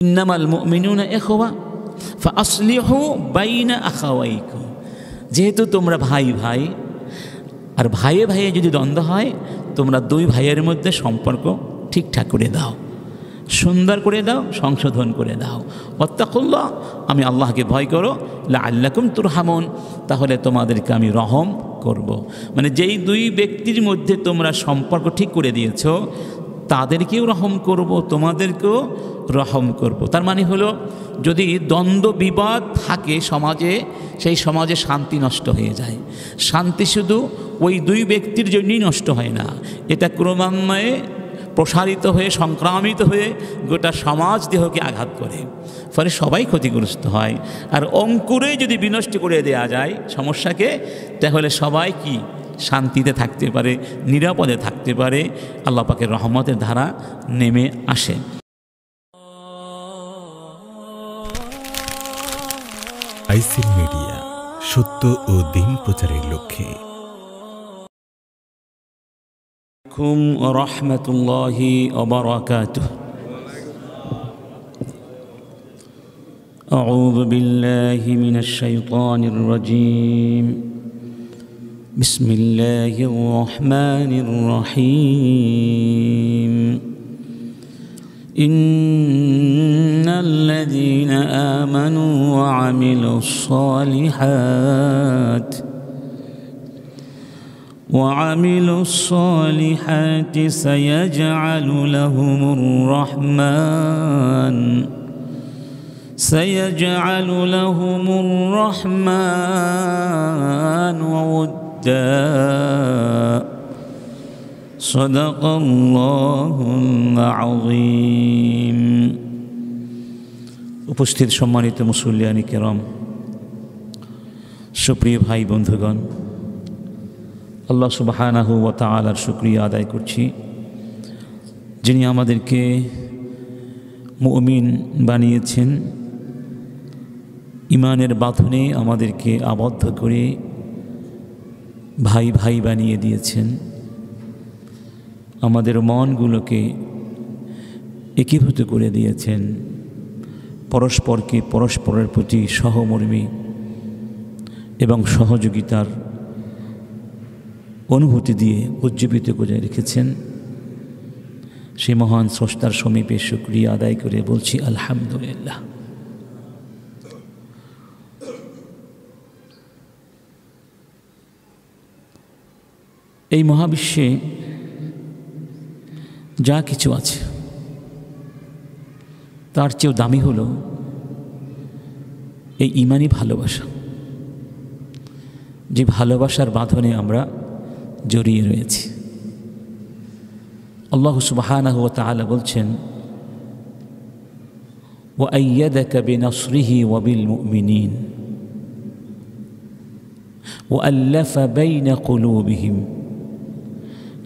ইন্নামাল মুমিনুনা ইখওয়া ফাআসলিহু বাইনা আখাওয়াইকুম, যেহেতু তোমরা ভাই ভাই, আর ভাইয়ে ভাইয়ে যদি দ্বন্দ্ব হয় তোমরা দুই ভাইয়ের মধ্যে সম্পর্ক ঠিকঠাক করে দাও, সুন্দর করে দাও, সংশোধন করে দাও। ওয়াত্তাকুল্লাহ, আমি আল্লাহকে ভয় করো, লাআল্লাকুম তুরহামুন, তাহলে তোমাদেরকে আমি রহম করব। মানে যেই দুই ব্যক্তির মধ্যে তোমরা সম্পর্ক ঠিক করে দিয়েছো তাদেরকেও রহম করব, তোমাদেরকেও রহম করব। তার মানে হলো যদি দ্বন্দ্ব বিবাদ থাকে সমাজে, সেই সমাজে শান্তি নষ্ট হয়ে যায়। শান্তি শুধু ওই দুই ব্যক্তির জন্যই নষ্ট হয় না, এটা ক্রমান্বয়ে প্রসারিত হয়ে সংক্রামিত হয়ে গোটা সমাজ দেহকে আঘাত করে, ফলে সবাই ক্ষতিগ্রস্ত হয়। আর অঙ্কুরে যদি বিনষ্ট করে দেয়া যায় সমস্যাকে, তাহলে সবাই কি শান্তিতে থাকতে পারে, নিরাপদে থাকতে পারে, আল্লাহ পাকের রহমতের ধারা নেমে আসে। আইসিল মিডিয়া, সত্য ও দিন প্রচারের লক্ষ্যে। রাহমাতুল্লাহি ওয়া বারাকাতুহু। আউযু বিল্লাহি মিনাশ শাইতানির রাজীম। বিসমিল্লাহির রহমানির রহিম। ইন্নাল্লাযীনা আমানু ওয়া আমিলুস সালিহাত সায়াজআলু লাহুমুর রাহমান ওয়াদ্দা। সাদাকাল্লাহুল আযীম। উপস্থিত সম্মানিত মুসল্লিয়ানি কেরাম, সুপ্রিয় ভাই বন্ধুগণ, আল্লাহ সুবহানাহু ওয়া তাআলার শুকরিয়া আদায় করছি, যিনি আমাদেরকে মুমিন বানিয়েছেন, ইমানের বাঁধনে আমাদেরকে আবদ্ধ করে ভাই ভাই বানিয়ে দিয়েছেন, আমাদের মনগুলোকে একীভূত করে দিয়েছেন, পরস্পরকে পরস্পরের প্রতি সহমর্মী এবং সহযোগিতার অনুভূতি দিয়ে উজ্জীবিত করে রেখেছেন। সেই মহান স্রষ্টার সমীপে শুকরিয়া আদায় করে বলছি আলহামদুলিল্লাহ। এই মহাবিশ্বে যা কিছু আছে তার চেয়েও দামি হলো এই ঈমানি ভালোবাসা, যে ভালোবাসার বাঁধনে আমরা জড়িয়ে রয়েছি। আল্লাহ সুবহানাহু ওয়া তাআলা বলছেন, ওয়া আইয়াদাকা বিনাসরিহি ওয়া বিল মুমিনিন ওয়া আল্লাফা বাইনা কুলুবিহিম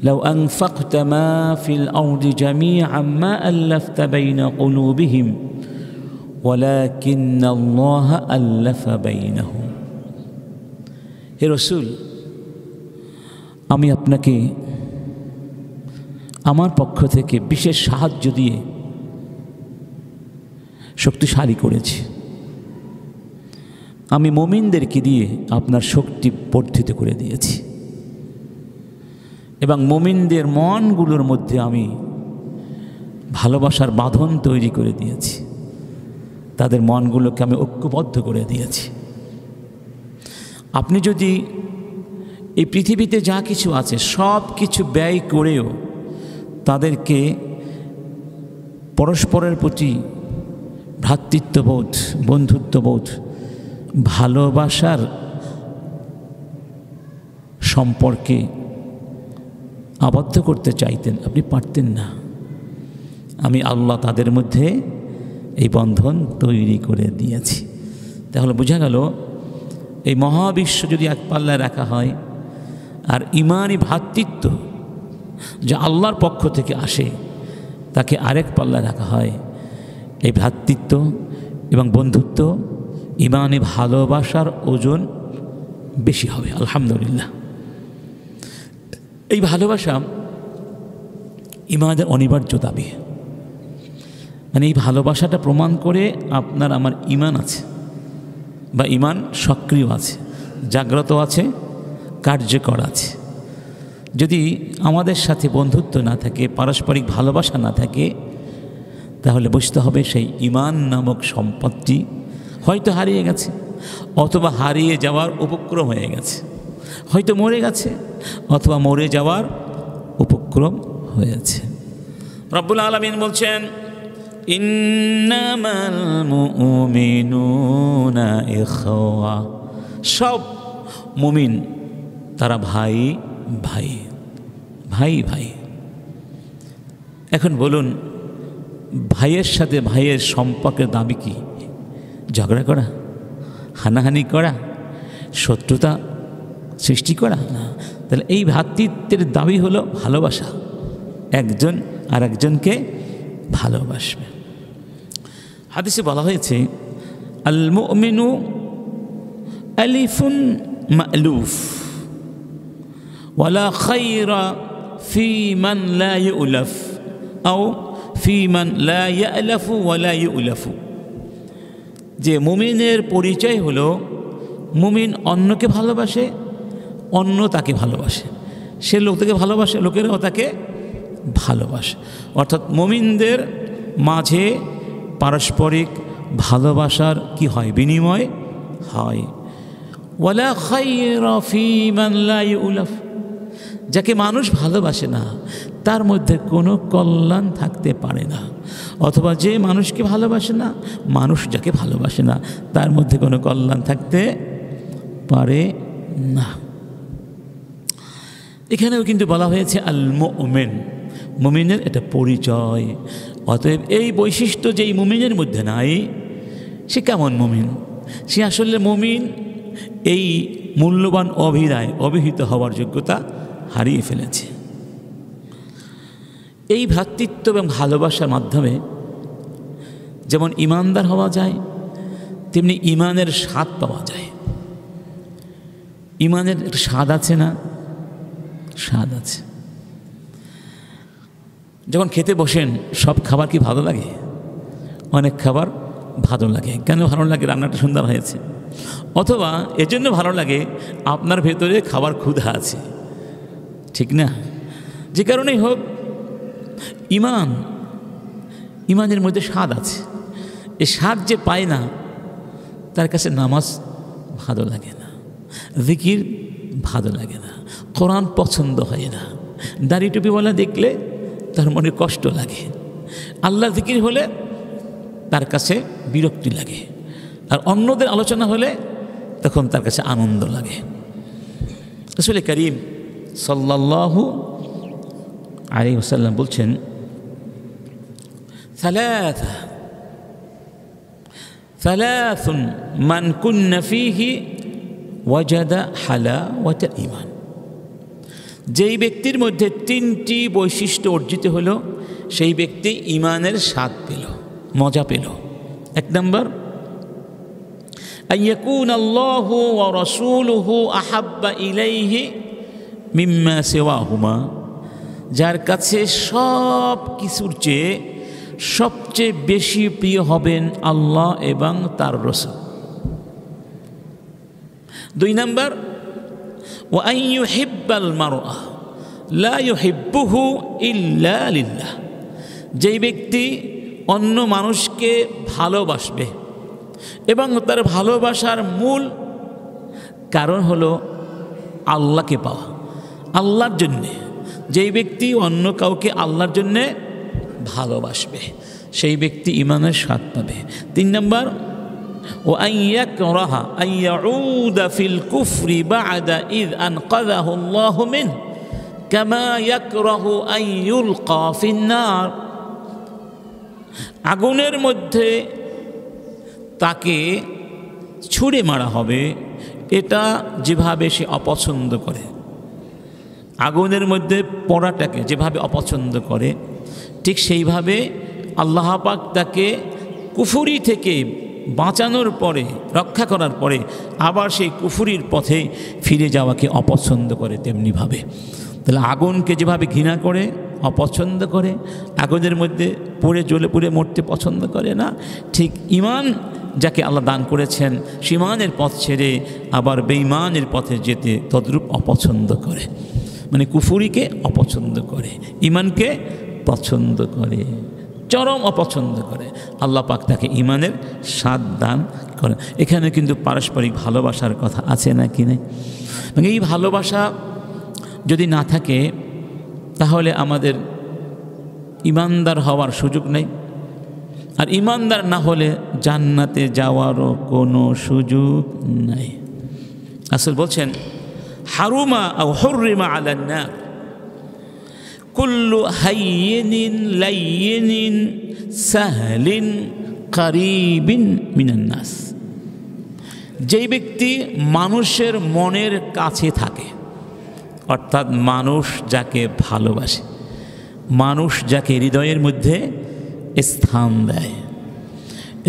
লাউ আনফাকতা মা ফিল আরদি জামিআন মা আল্লাফতা বাইনা কুলুবিহিম ওয়ালাকিন্নাল্লাহা আল্লাফা বাইনাহুম। হে রাসূল, আমি আপনাকে আমার পক্ষ থেকে বিশেষ সাহায্য দিয়ে শক্তিশালী করেছি, আমি মুমিনদেরকে দিয়ে আপনার শক্তি বর্ধিত করে দিয়েছি, এবং মুমিনদের মনগুলোর মধ্যে আমি ভালোবাসার বাঁধন তৈরি করে দিয়েছি, তাদের মনগুলোকে আমি ঐক্যবদ্ধ করে দিয়েছি। আপনি যদি এই পৃথিবীতে যা কিছু আছে সব কিছু ব্যয় করেও তাদেরকে পরস্পরের প্রতি ভ্রাতৃত্ববোধ, বন্ধুত্ববোধ, ভালোবাসার সম্পর্কে আবদ্ধ করতে চাইতেন, আপনি পারতেন না। আমি আল্লাহ তাদের মধ্যে এই বন্ধন তৈরি করে দিয়েছি। তাহলে বোঝা গেল এই মহাবিশ্ব যদি এক পাল্লায় রাখা হয়, আর ঈমানি ভ্রাতৃত্ব যা আল্লাহর পক্ষ থেকে আসে তাকে আরেক পাল্লায় রাখা হয়, এই ভ্রাতৃত্ব এবং বন্ধুত্ব, ঈমানি ভালোবাসার ওজন বেশি হবে। আলহামদুলিল্লাহ। এই ভালোবাসা ঈমানের অনিবার্য দাবি। মানে এই ভালোবাসাটা প্রমাণ করে আপনার আমার ঈমান আছে, বা ঈমান সক্রিয় আছে, জাগ্রত আছে, কার্যকর আছে। যদি আমাদের সাথে বন্ধুত্ব না থাকে, পারস্পরিক ভালোবাসা না থাকে, তাহলে বুঝতে হবে সেই ঈমান নামক সম্পদটি হয়তো হারিয়ে গেছে, অথবা হারিয়ে যাওয়ার উপক্রম হয়ে গেছে, হয়তো মরে গেছে, অথবা মরে যাওয়ার উপক্রম হয়েছে। রব্বুল আলামিন বলছেন, ইন্নামাল মুমিনুনা ইখওয়া, সব মুমিন তারা ভাই ভাই, ভাই ভাই। এখন বলুন, ভাইয়ের সাথে ভাইয়ের সম্পর্কের দাবি কি? ঝগড়া করা, হানাহানি করা, শত্রুতা সৃষ্টি করা? না। তাহলে এই ভ্রাতৃত্বের দাবি হলো ভালোবাসা, একজন আর একজনকে ভালোবাসবে। হাদিসে বলা হয়েছে, আল মুমিনু আলিফুন মা'লুফ ওয়ালা খায়রা ফি মান লা ইউলাফ আও ফি মান লা ইয়ালাফু ওয়ালা ইউলাফু। যে মুমিনের পরিচয় হলো, মুমিন অন্যকে ভালোবাসে, অন্য তাকে ভালোবাসে, সে লোকটাকে ভালোবাসে, লোকেরাও তাকে ভালোবাসে। অর্থাৎ মুমিনদের মাঝে পারস্পরিক ভালোবাসার কি হয়? বিনিময় হয়। ওয়ালা খায়রা ফি মান লা ইউলাফ, যাকে মানুষ ভালোবাসে না তার মধ্যে কোনো কল্যাণ থাকতে পারে না। অথবা যে মানুষকে ভালোবাসে না, মানুষ যাকে ভালোবাসে না, তার মধ্যে কোনো কল্যাণ থাকতে পারে না। এখানেও কিন্তু বলা হয়েছে আল মুমিন, মুমিনের এটা পরিচয়। অতএব এই বৈশিষ্ট্য যেই মুমিনের মধ্যে নাই, সে কেমন মুমিন? সে আসলে মুমিন এই মূল্যবান অভিহিত হওয়ার যোগ্যতা হারিয়ে ফেলেছে। এই ভ্রাতৃত্ব এবং ভালোবাসার মাধ্যমে যেমন ঈমানদার হওয়া যায়, তেমনি ঈমানের স্বাদ পাওয়া যায়। ঈমানের একটা স্বাদ আছে না? স্বাদ আছে। যখন খেতে বসেন, সব খাবার কি ভালো লাগে? অনেক খাবার ভালো লাগে। কেন ভালো লাগে? রান্নাটা সুন্দর হয়েছে, অথবা এজন্য ভালো লাগে আপনার ভেতরে খাবার ক্ষুধা আছে, ঠিক না? যে কারণেই হোক, ঈমানের মধ্যে স্বাদ আছে। এই স্বাদ যে পায় না, তার কাছে নামাজ ভালো লাগে না, জিকির ভালো লাগে না, কোরআন পছন্দ হয় না, দাড়ি টুপিওয়ালা দেখলে তার মনে কষ্ট লাগে, আল্লাহ জিকির হলে তার কাছে বিরক্তি লাগে, আর অন্যদের আলোচনা হলে তখন তার কাছে আনন্দ লাগে। রাসূল করিম সাল্লাল্লাহু আলাইহি ওয়াসাল্লাম বলছেন, সালাসুন মান কুন্না ফীহি ওয়াজাদা হালাওয়াতাল ঈমান। যেই ব্যক্তির মধ্যে তিনটি বৈশিষ্ট্য অর্জিত হলো, সেই ব্যক্তি ঈমানের স্বাদ পেল, মজা পেল। এক নম্বর, আইয়াকুন আল্লাহু ওয়া রাসূলুহু আহাব্বা ইলাইহি মিম্মা সিওয়াহুমা, যার কাছে সব কিছুর চেয়ে সবচেয়ে বেশি প্রিয় হবেন আল্লাহ এবং তার রাসূল। দুই নম্বর, ওয়া আন ইউহিব্বাল মারআ লা ইউহিব্বুহু ইল্লা লিল্লাহ, যেই ব্যক্তি অন্য মানুষকে ভালোবাসবে এবং তার ভালোবাসার মূল কারণ হলো আল্লাহকে পাওয়া, আল্লাহর জন্যে। যেই ব্যক্তি অন্য কাউকে আল্লাহর জন্যে ভালোবাসবে, সেই ব্যক্তি ঈমানের স্বাদ পাবে। তিন নম্বর, ও আইয়াকরাহা আইয়াউদা ফিল কুফরি বা'দা ইয আনকাযাহু আল্লাহু মিন কামা ইয়াকরাহু আইয়ুলকা ফিন নার, আগুনের মধ্যে তাকে ছুঁড়ে মারা হবে, এটা যেভাবে সে অপছন্দ করে, আগুনের মধ্যে পড়াটাকে যেভাবে অপছন্দ করে, ঠিক সেইভাবে আল্লাহ পাক তাকে কুফরি থেকে বাঁচানোর পরে, রক্ষা করার পরে আবার সেই কুফরির পথে ফিরে যাওয়াকে অপছন্দ করে তেমনিভাবে। তাহলে আগুনকে যেভাবে ঘৃণা করে অপছন্দ করে, আগুনের মধ্যে পুড়ে জ্বলে পুড়ে মরতে পছন্দ করে না। ঠিক ঈমান যাকে আল্লাহ দান করেছেন সে ঈমানের পথ ছেড়ে আবার বেঈমানের পথে যেতে তদ্রূপ অপছন্দ করে, মানে কুফরিকে অপছন্দ করে, ঈমানকে পছন্দ করে, চরম অপছন্দ করে। আল্লাহ পাক তাকে ঈমানের স্বাদ দান করেন। এখানে কিন্তু পারস্পরিক ভালোবাসার কথা আছে নাকি নেই? মানে এই ভালোবাসা যদি না থাকে তাহলে আমাদের ঈমানদার হওয়ার সুযোগ নেই, আর ঈমানদার না হলে জান্নাতে যাওয়ারও কোনো সুযোগ নাই। রাসূল বলছেন, হারুমা আও হুররিমা আলান নার কুল্লু হাইয়িনিন লাইয়িনিন সাহলিন কারিবিন মিনান নাস। যেই ব্যক্তি মানুষের মনের কাছে থাকে, অর্থাৎ মানুষ যাকে ভালোবাসে, মানুষ যাকে হৃদয়ের মধ্যে স্থান দেয়,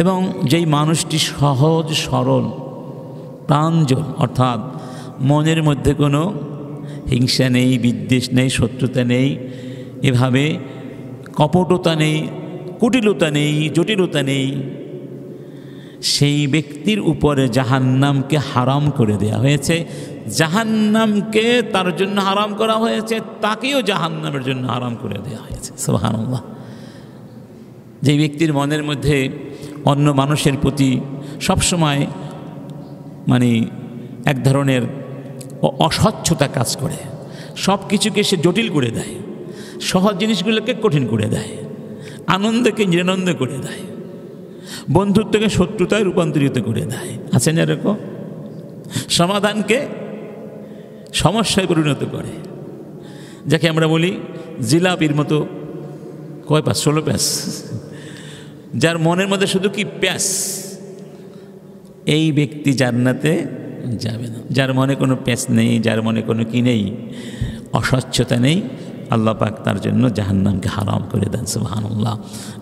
এবং যেই মানুষটি সহজ সরল প্রাঞ্জল, অর্থাৎ মনের মধ্যে কোনো হিংসা নেই, বিদ্বেষ নেই, শত্রুতা নেই, এভাবে কপটতা নেই, কুটিলতা নেই, জটিলতা নেই, সেই ব্যক্তির উপরে জাহান্নামকে হারাম করে দেয়া হয়েছে। জাহান্নামকে তার জন্য হারাম করা হয়েছে, তাকেও জাহান্নামের জন্য হারাম করে দেওয়া হয়েছে। সুবহানাল্লাহ। যে ব্যক্তির মনের মধ্যে অন্য মানুষের প্রতি সবসময় মানে এক ধরনের অস্বচ্ছতা কাজ করে, সব কিছুকে সে জটিল করে দেয়, সহজ জিনিসগুলোকে কঠিন করে দেয়, আনন্দকে নিরানন্দ করে দেয়, বন্ধুত্বকে শত্রুতায় রূপান্তরিত করে দেয়, আছেন এরকম? সমাধানকে সমস্যায় পরিণত করে, যাকে আমরা বলি জিলাপির মতো কয় প্যাস, 16 প্যাস, যার মনের মধ্যে শুধু কি প্যাস, এই ব্যক্তি জান্নাতে যাবে না। যার মনে কোনো প্যাস নেই, যার মনে কোনো কি নেই, অস্বচ্ছতা নেই, আল্লাহ পাক তার জন্য জাহান্নামকে হারাম করে দেন। সুবহানাল্লাহ।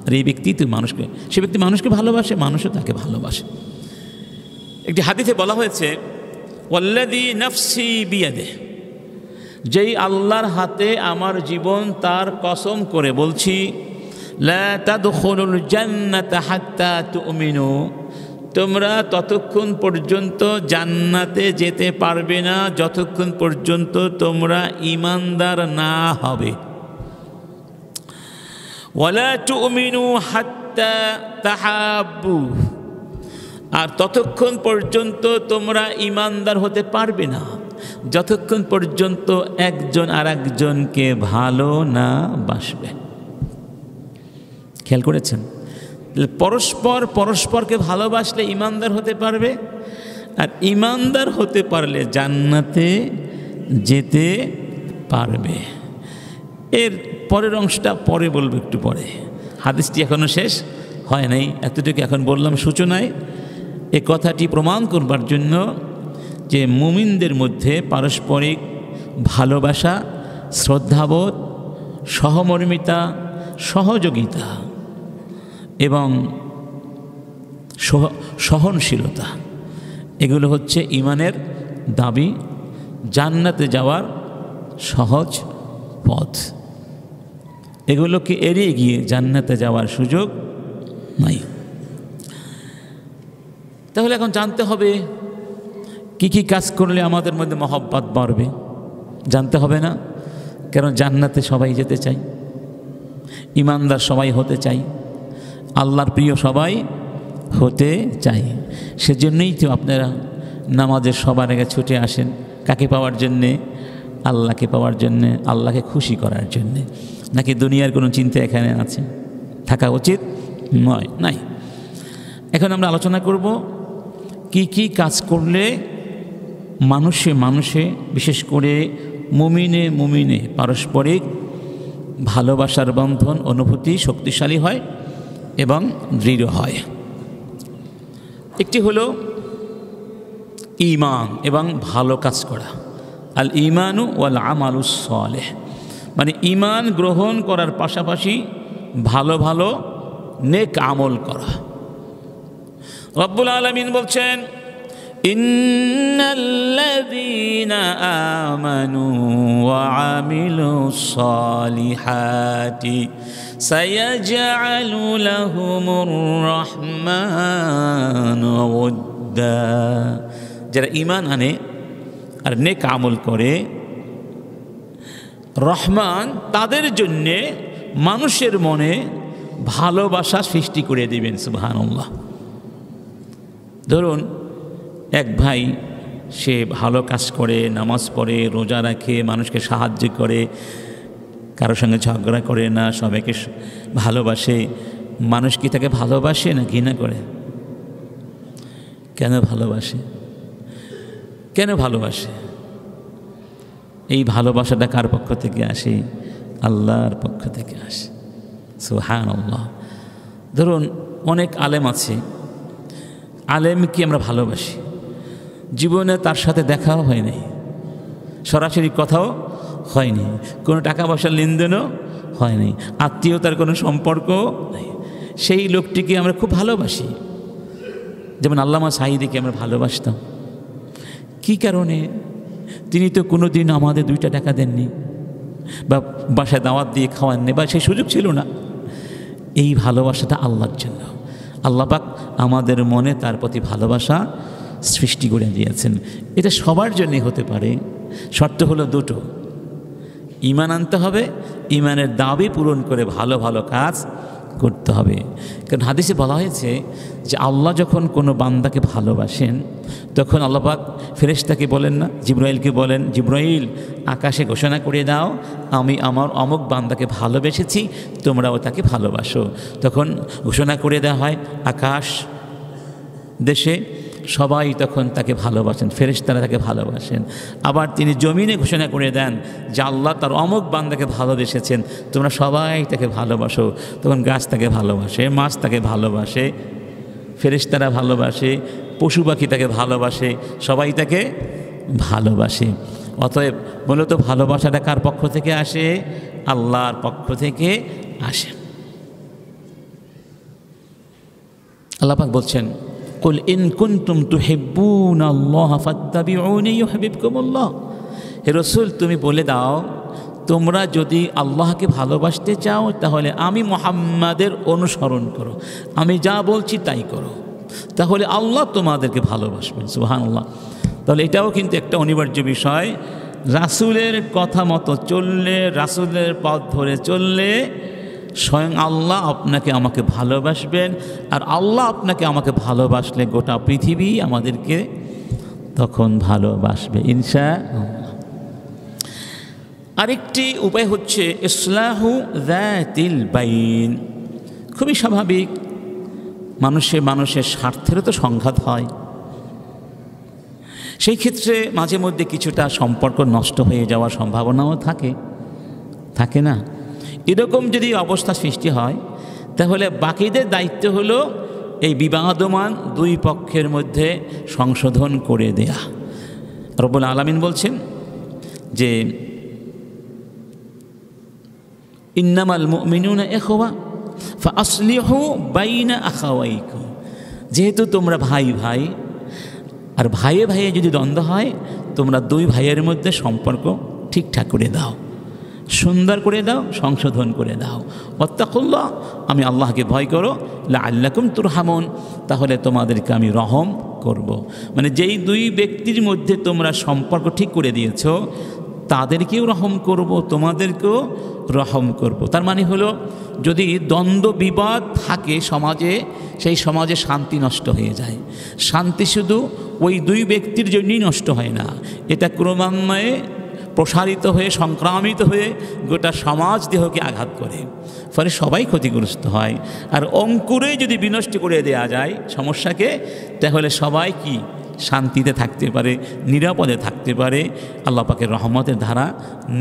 আর এই ব্যক্তি তো মানুষকে, সে ব্যক্তি মানুষকে ভালোবাসে, মানুষও তাকে ভালোবাসে। একটি হাদিসে বলা হয়েছে, ওয়াল্লাযী নাফসি বিয়াদিহি, যেই আল্লাহর হাতে আমার জীবন তার কসম করে বলছি, লা তাদখুলুল জান্নাতা হাত্তা তুমিনু, তোমরা ততক্ষণ পর্যন্ত জান্নাতে যেতে পারবে না যতক্ষণ পর্যন্ত তোমরা ঈমানদার না হবে। ওয়ালা তুমিনু হাত্তা তাহাব্বু, আর ততক্ষণ পর্যন্ত তোমরা ঈমানদার হতে পারবে না যতক্ষণ পর্যন্ত একজন আর একজনকে ভালো না বাসবে। খেয়াল করেছেন? পরস্পর পরস্পরকে ভালোবাসলে ঈমানদার হতে পারবে, আর ঈমানদার হতে পারলে জান্নাতে যেতে পারবে। এর পরের অংশটা পরে বলবো, একটু পরে। হাদিসটি এখনও শেষ হয় নাই, এতটুকু এখন বললাম সূচনায়। এ কথাটি প্রমাণ করবার জন্য যে মুমিনদের মধ্যে পারস্পরিক ভালোবাসা, শ্রদ্ধাবোধ, সহমর্মিতা, সহযোগিতা এবং সহনশীলতা, এগুলো হচ্ছে ঈমানের দাবি, জান্নাতে যাওয়ার সহজ পথ। এগুলোকে এড়িয়ে গিয়ে জান্নাতে যাওয়ার সুযোগ নাই। তাহলে এখন জানতে হবে কি কি কাজ করলে আমাদের মধ্যে মহব্বত বাড়বে, জানতে হবে না? কারণ জান্নাতে সবাই যেতে চাই, ঈমানদার সবাই হতে চাই, আল্লাহর প্রিয় সবাই হতে চাই। সেজন্যই তো আপনারা নামাজের সবার আগে ছুটে আসেন, কাকে পাওয়ার জন্যে? আল্লাহকে পাওয়ার জন্যে, আল্লাহকে খুশি করার জন্যে। নাকি দুনিয়ার কোনো চিন্তা এখানে আছে? থাকা উচিত নয়, নাই। এখন আমরা আলোচনা করব কি কি কাজ করলে মানুষে মানুষে, বিশেষ করে মুমিনে মুমিনে পারস্পরিক ভালোবাসার বন্ধন অনুভূতি শক্তিশালী হয় এবং দৃঢ় হয়। একটি হলো ঈমান এবং ভালো কাজ করা। আল ঈমানু ওয়াল আমালুস সালেহ, মানে ঈমান গ্রহণ করার পাশাপাশি ভালো ভালো নেক আমল করা। রব্বুল আলামিন বলছেন, ইন্নাল্লাযীনা আমানু ওয়া আমিলুস সালিহাতি সায়াজআলু লাহুমুর রাহমানু ওয়াদ্দা। যারা ঈমান আনে আর নেক আমল করে, রহমান তাদের জন্যে মানুষের মনে ভালোবাসা সৃষ্টি করে দিবেন। সুবহানাল্লাহ। ধরুন এক ভাই, সে ভালো কাজ করে, নামাজ পড়ে, রোজা রাখে, মানুষকে সাহায্য করে, কারোর সঙ্গে ঝগড়া করে না, সবাইকে ভালোবাসে। মানুষ কি তাকে ভালোবাসে না ঘৃণা করে? কেন ভালোবাসে? কেন ভালোবাসে? এই ভালোবাসাটা কার পক্ষ থেকে আসে? আল্লাহর পক্ষ থেকে আসে। সুবহানাল্লাহ। ধরুন অনেক আলেম আছে, আলেমকে আমরা ভালোবাসি, জীবনে তার সাথে দেখাও হয়নি, সরাসরি কথাও হয়নি, কোনো টাকা পয়সার লেনদেনও হয়নি, আত্মীয়তার কোনো সম্পর্ক নেই, সেই লোকটিকে আমরা খুব ভালোবাসি। যেমন আল্লামা সাঈদীকে আমরা ভালোবাসতাম। কি কারণে? তিনি তো কোনো দিন আমাদের 2টা টাকা দেননি, বা বাসায় দাওয়াত দিয়ে খাওয়াননি, বা সেই সুযোগ ছিল না। এই ভালোবাসাটা আল্লাহর জন্য। আল্লাহ পাক আমাদের মনে তার প্রতি ভালোবাসা সৃষ্টি করে দিয়েছেন। এটা সবার জন্যই হতে পারে, শর্ত হলো 2টো। ঈমান আনতে হবে, ঈমানের দাবি পূরণ করে ভালো ভালো কাজ করতে হবে। কারণ হাদিসে বলা হয়েছে যে আল্লাহ যখন কোনো বান্দাকে ভালোবাসেন, তখন আল্লাহ পাক ফেরেশতাকে বলেন না, জিবরাইলকে বলেন, জিবরাইল আকাশে ঘোষণা করে দাও আমি আমার অমুক বান্দাকে ভালোবেসেছি, তোমরাও তাকে ভালোবাসো। তখন ঘোষণা করে দেওয়া হয় আকাশ দেশে, সবাই তখন তাকে ভালোবাসেন, ফেরেশতারা তাকে ভালোবাসেন। আবার তিনি জমিনে ঘোষণা করে দেন যে আল্লাহ তার অমুক বান্দাকে ভালোবেসেছেন, তোমরা সবাই তাকে ভালোবাসো। তখন গাছ তাকে ভালোবাসে, মাছ তাকে ভালোবাসে, ফেরেশতারা ভালোবাসে, পশু পাখি তাকে ভালোবাসে, সবাই তাকে ভালোবাসে। অতএব মূলত ভালোবাসাটা কার পক্ষ থেকে আসে? আল্লাহর পক্ষ থেকে আসে। আল্লাহ পাক বলছেন, কুল ইন কুনতুম তুহিব্বুনাল্লাহ ফাত্তাবিউনি ইউহিব্বুকুমুল্লাহ। হে রাসূল, তুমি বলে দাও, তোমরা যদি আল্লাহকে ভালোবাসতে চাও তাহলে আমি মুহাম্মাদের অনুসরণ করো, আমি যা বলছি তাই করো, তাহলে আল্লাহ তোমাদেরকে ভালোবাসবেন। সুবহানাল্লাহ। তাহলে এটাও কিন্তু একটা অনিবার্য বিষয়। রাসূলের কথা মতো চললে, রাসূলের পথ ধরে চললে স্বয়ং আল্লাহ আপনাকে আমাকে ভালোবাসবেন, আর আল্লাহ আপনাকে আমাকে ভালোবাসলে গোটা পৃথিবী আমাদেরকে তখন ভালোবাসবে ইনশাআল্লাহ। আরেকটি উপায় হচ্ছে ইসলাহু যাতিল বাইন। খুবই স্বাভাবিক, মানুষের স্বার্থেরও তো সংঘাত হয়। সেই ক্ষেত্রে মাঝে মধ্যে কিছুটা সম্পর্ক নষ্ট হয়ে যাওয়ার সম্ভাবনাও থাকে না? এরকম যদি অবস্থা সৃষ্টি হয়, তাহলে বাকিদের দায়িত্ব হলো এই বিবাদমান 2 পক্ষের মধ্যে সংশোধন করে দেয়া। রব্বুল আলামিন বলছেন যে ইন্নামাল মুমিনুনা ইখওয়া ফাআসলিহু বাইনা আখাওয়াইকুম। যেহেতু তোমরা ভাই ভাই, আর ভাইয়ে ভাইয়ে যদি দ্বন্দ্ব হয়, তোমরা 2 ভাইয়ের মধ্যে সম্পর্ক ঠিকঠাক করে দাও, সুন্দর করে দাও, সংশোধন করে দাও। ওয়াত্তাকুল্লাহ, আমি আল্লাহকে ভয় করো, লাআল্লাকুম তুরহামুন, তাহলে তোমাদেরকে আমি রহম করব। মানে যেই 2 ব্যক্তির মধ্যে তোমরা সম্পর্ক ঠিক করে দিয়েছো, তাদেরকেও রহম করব, তোমাদেরকেও রহম করব। তার মানে হলো, যদি দ্বন্দ্ব বিবাদ থাকে সমাজে, সেই সমাজে শান্তি নষ্ট হয়ে যায়। শান্তি শুধু ওই 2 ব্যক্তির জন্যই নষ্ট হয় না, এটা ক্রমান্বয়ে প্রসারিত হয়ে, সংক্রামিত হয়ে গোটা সমাজ দেহকে আঘাত করে, ফলে সবাই ক্ষতিগ্রস্ত হয়। আর অঙ্কুরে যদি বিনষ্ট করে দেওয়া যায় সমস্যাকে, তাহলে সবাই কি শান্তিতে থাকতে পারে, নিরাপদে থাকতে পারে, আল্লাহ পাকের রহমতের ধারা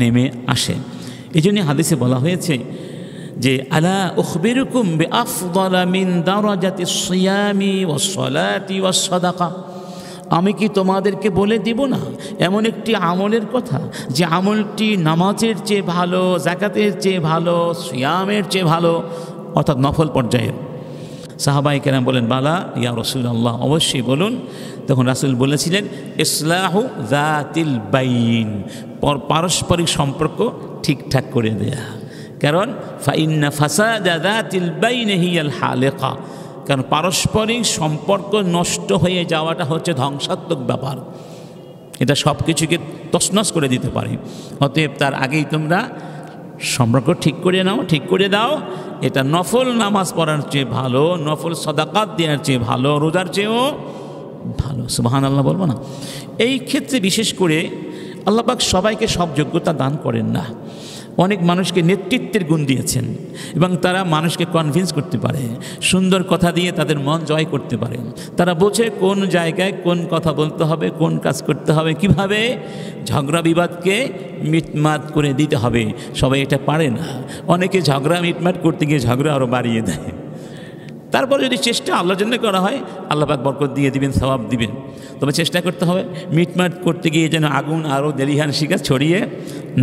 নেমে আসে। এই জন্য হাদিসে বলা হয়েছে যে আলা উখবিরুকুম বিআফদালা মিন দারাজাতিস সিয়ামি ওয়াস সালাতি ওয়াস সাদাকা। আমি কি তোমাদেরকে বলে দিব না এমন একটি আমলের কথা, যে আমলটি নামাজের চেয়ে ভালো, যাকাতের চেয়ে ভালো, সিয়ামের চেয়ে ভালো, অর্থাৎ নফল পর্যায়ের। সাহাবায়ে কেরাম বলেন, বালা ইয়া রাসূলুল্লাহ, অবশ্যই বলুন। তখন রাসূল বলেছিলেন, ইসলাহু যাতিল বাইন, পারস্পরিক সম্পর্ক ঠিকঠাক করে দেয়া। কারণ ফাইন্না ফাসাদা যাতিল বাইন হিয়াল হালিকা, কারণ পারস্পরিক সম্পর্ক নষ্ট হয়ে যাওয়াটা হচ্ছে ধ্বংসাত্মক ব্যাপার, এটা সব কিছুকে তছনছ করে দিতে পারে। অতএব তার আগেই তোমরা সম্পর্ক ঠিক করে নাও, ঠিক করে দাও। এটা নফল নামাজ পড়ার চেয়ে ভালো, নফল সাদাকাত দেওয়ার চেয়ে ভালো, রোজার চেয়েও ভালো। সুবহানাল্লাহ বলবো না? এই ক্ষেত্রে বিশেষ করে আল্লাহ পাক সবাইকে সব যোগ্যতা দান করেন না। অনেক মানুষকে নেতৃত্বের গুণ দিয়েছেন এবং তারা মানুষকে কনভিন্স করতে পারে, সুন্দর কথা দিয়ে তাদের মন জয় করতে পারে। তারা বোঝে কোন জায়গায় কোন কথা বলতে হবে, কোন কাজ করতে হবে, কিভাবে ঝগড়া বিবাদকে মিটমাট করে দিতে হবে। সবাই এটা পারে না। অনেকে ঝগড়া মিটমাট করতে গিয়ে ঝগড়া আরও বাড়িয়ে দেয়। তারপরে যদি চেষ্টা আল্লাহর জন্য করা হয়, আল্লাহ পাক বরকত দিয়ে দিবেন, সওয়াব দিবেন। তবে চেষ্টা করতে হবে মিটমাট করতে গিয়ে যেন আগুন আরও দেলিহান শিখা ছড়িয়ে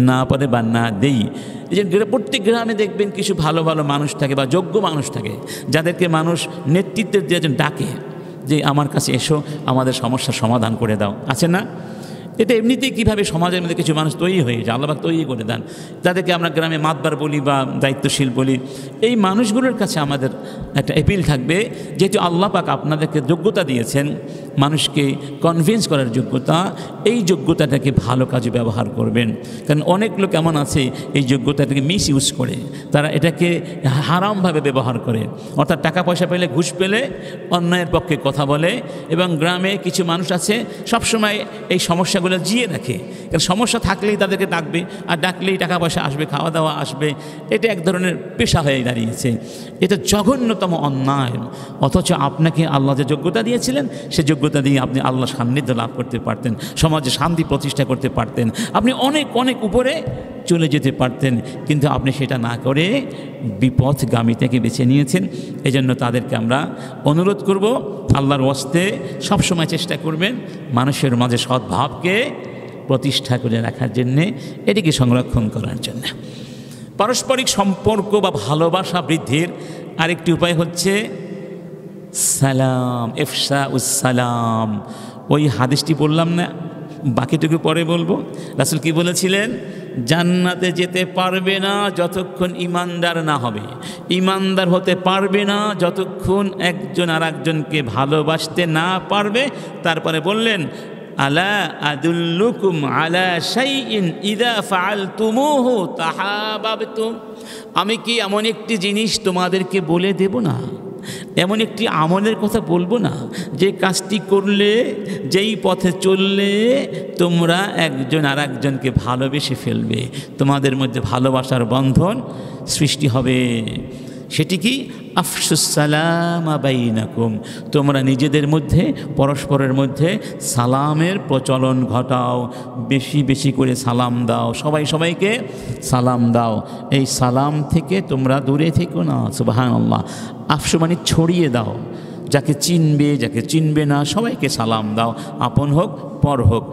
না পারে বা না দেই। এই যে প্রত্যেক গ্রামে দেখবেন কিছু ভালো ভালো মানুষ থাকে বা যোগ্য মানুষ থাকে, যাদেরকে মানুষ নেতৃত্বের দিয়ে যেন ডাকে যে আমার কাছে এসো, আমাদের সমস্যার সমাধান করে দাও। আছে না? এটা এমনিতেই কীভাবে সমাজের মধ্যে কিছু মানুষ তৈরি হয়ে যায়, আল্লাহ পাক তৈরি করে দেন। তাদেরকে আমরা গ্রামে মাতবার বলি বা দায়িত্বশীল বলি। এই মানুষগুলোর কাছে আমাদের একটা অ্যাপিল থাকবে, যেহেতু আল্লাহ পাক আপনাদেরকে যোগ্যতা দিয়েছেন মানুষকে কনভিন্স করার যোগ্যতা, এই যোগ্যতাটাকে ভালো কাজে ব্যবহার করবেন। কারণ অনেক লোক এমন আছে এই যোগ্যতাটাকে মিস ইউজ করে, তারা এটাকে হারামভাবে ব্যবহার করে। অর্থাৎ টাকা পয়সা পেলে, ঘুষ পেলে অন্যায়ের পক্ষে কথা বলে। এবং গ্রামে কিছু মানুষ আছে সবসময় এই সমস্যাগুলো জিয়ে রাখে, কারণ সমস্যা থাকলেই তাদেরকে ডাকবে, আর ডাকলেই টাকা পয়সা আসবে, খাওয়া দাওয়া আসবে। এটা এক ধরনের পেশা হয়ে দাঁড়িয়েছে। এটা জঘন্যতম অন্যায়। অথচ আপনাকে আল্লাহ যে যোগ্যতা দিয়েছিলেন, সে যোগ্যতা দিয়ে আপনি আল্লাহর সান্নিধ্য লাভ করতে পারতেন, সমাজে শান্তি প্রতিষ্ঠা করতে পারতেন, আপনি অনেক অনেক উপরে চলে যেতে পারতেন। কিন্তু আপনি সেটা না করে বিপথগামী থেকে বেছে নিয়েছেন। এজন্য তাদেরকে আমরা অনুরোধ করব, আল্লাহর ওয়াস্তে সবসময় চেষ্টা করবেন মানুষের মাঝে সদ্ভাবকে প্রতিষ্ঠা করে রাখার জন্যে, এটিকে সংরক্ষণ করার জন্য। পারস্পরিক সম্পর্ক বা ভালোবাসা বৃদ্ধির আরেকটি উপায় হচ্ছে সালাম, ইফশা উস সালাম। ওই হাদিসটি বললাম না, বাকিটুকু পরে বলবো। রাসূল কি বলেছিলেন? জান্নাতে যেতে পারবে না যতক্ষণ ইমানদার না হবে, ইমানদার হতে পারবে না যতক্ষণ একজন আর একজনকে ভালোবাসতে না পারবে। তারপরে বললেন, আলা আদুল্লুকুম আলা শাইইন ইযা ফাআলতুমুহু তাহাবাবতুম, আমি কি এমন একটি জিনিস তোমাদেরকে বলে দেব না, এমন একটি আমলের কথা বলবো না, যে কাজটি করলে, যেই পথে চললে তোমরা একজন আর একজনকে ভালোবেসে ফেলবে, তোমাদের মধ্যে ভালোবাসার বন্ধন সৃষ্টি হবে। সেটি কি? আফশুস সালাম বাইনাকুম, তোমরা নিজেদের মধ্যে পরস্পরের মধ্যে সালামের প্রচলন ঘটাও, বেশি বেশি করে সালাম দাও, সবাই সবাইকে সালাম দাও। এই সালাম থেকে তোমরা দূরে থেকো না। সুবহানাল্লাহ। আফশু মানে ছড়িয়ে দাও, যাকে চিনবে যাকে চিনবে না সবাইকে সালাম দাও, আপন হোক পর হোক,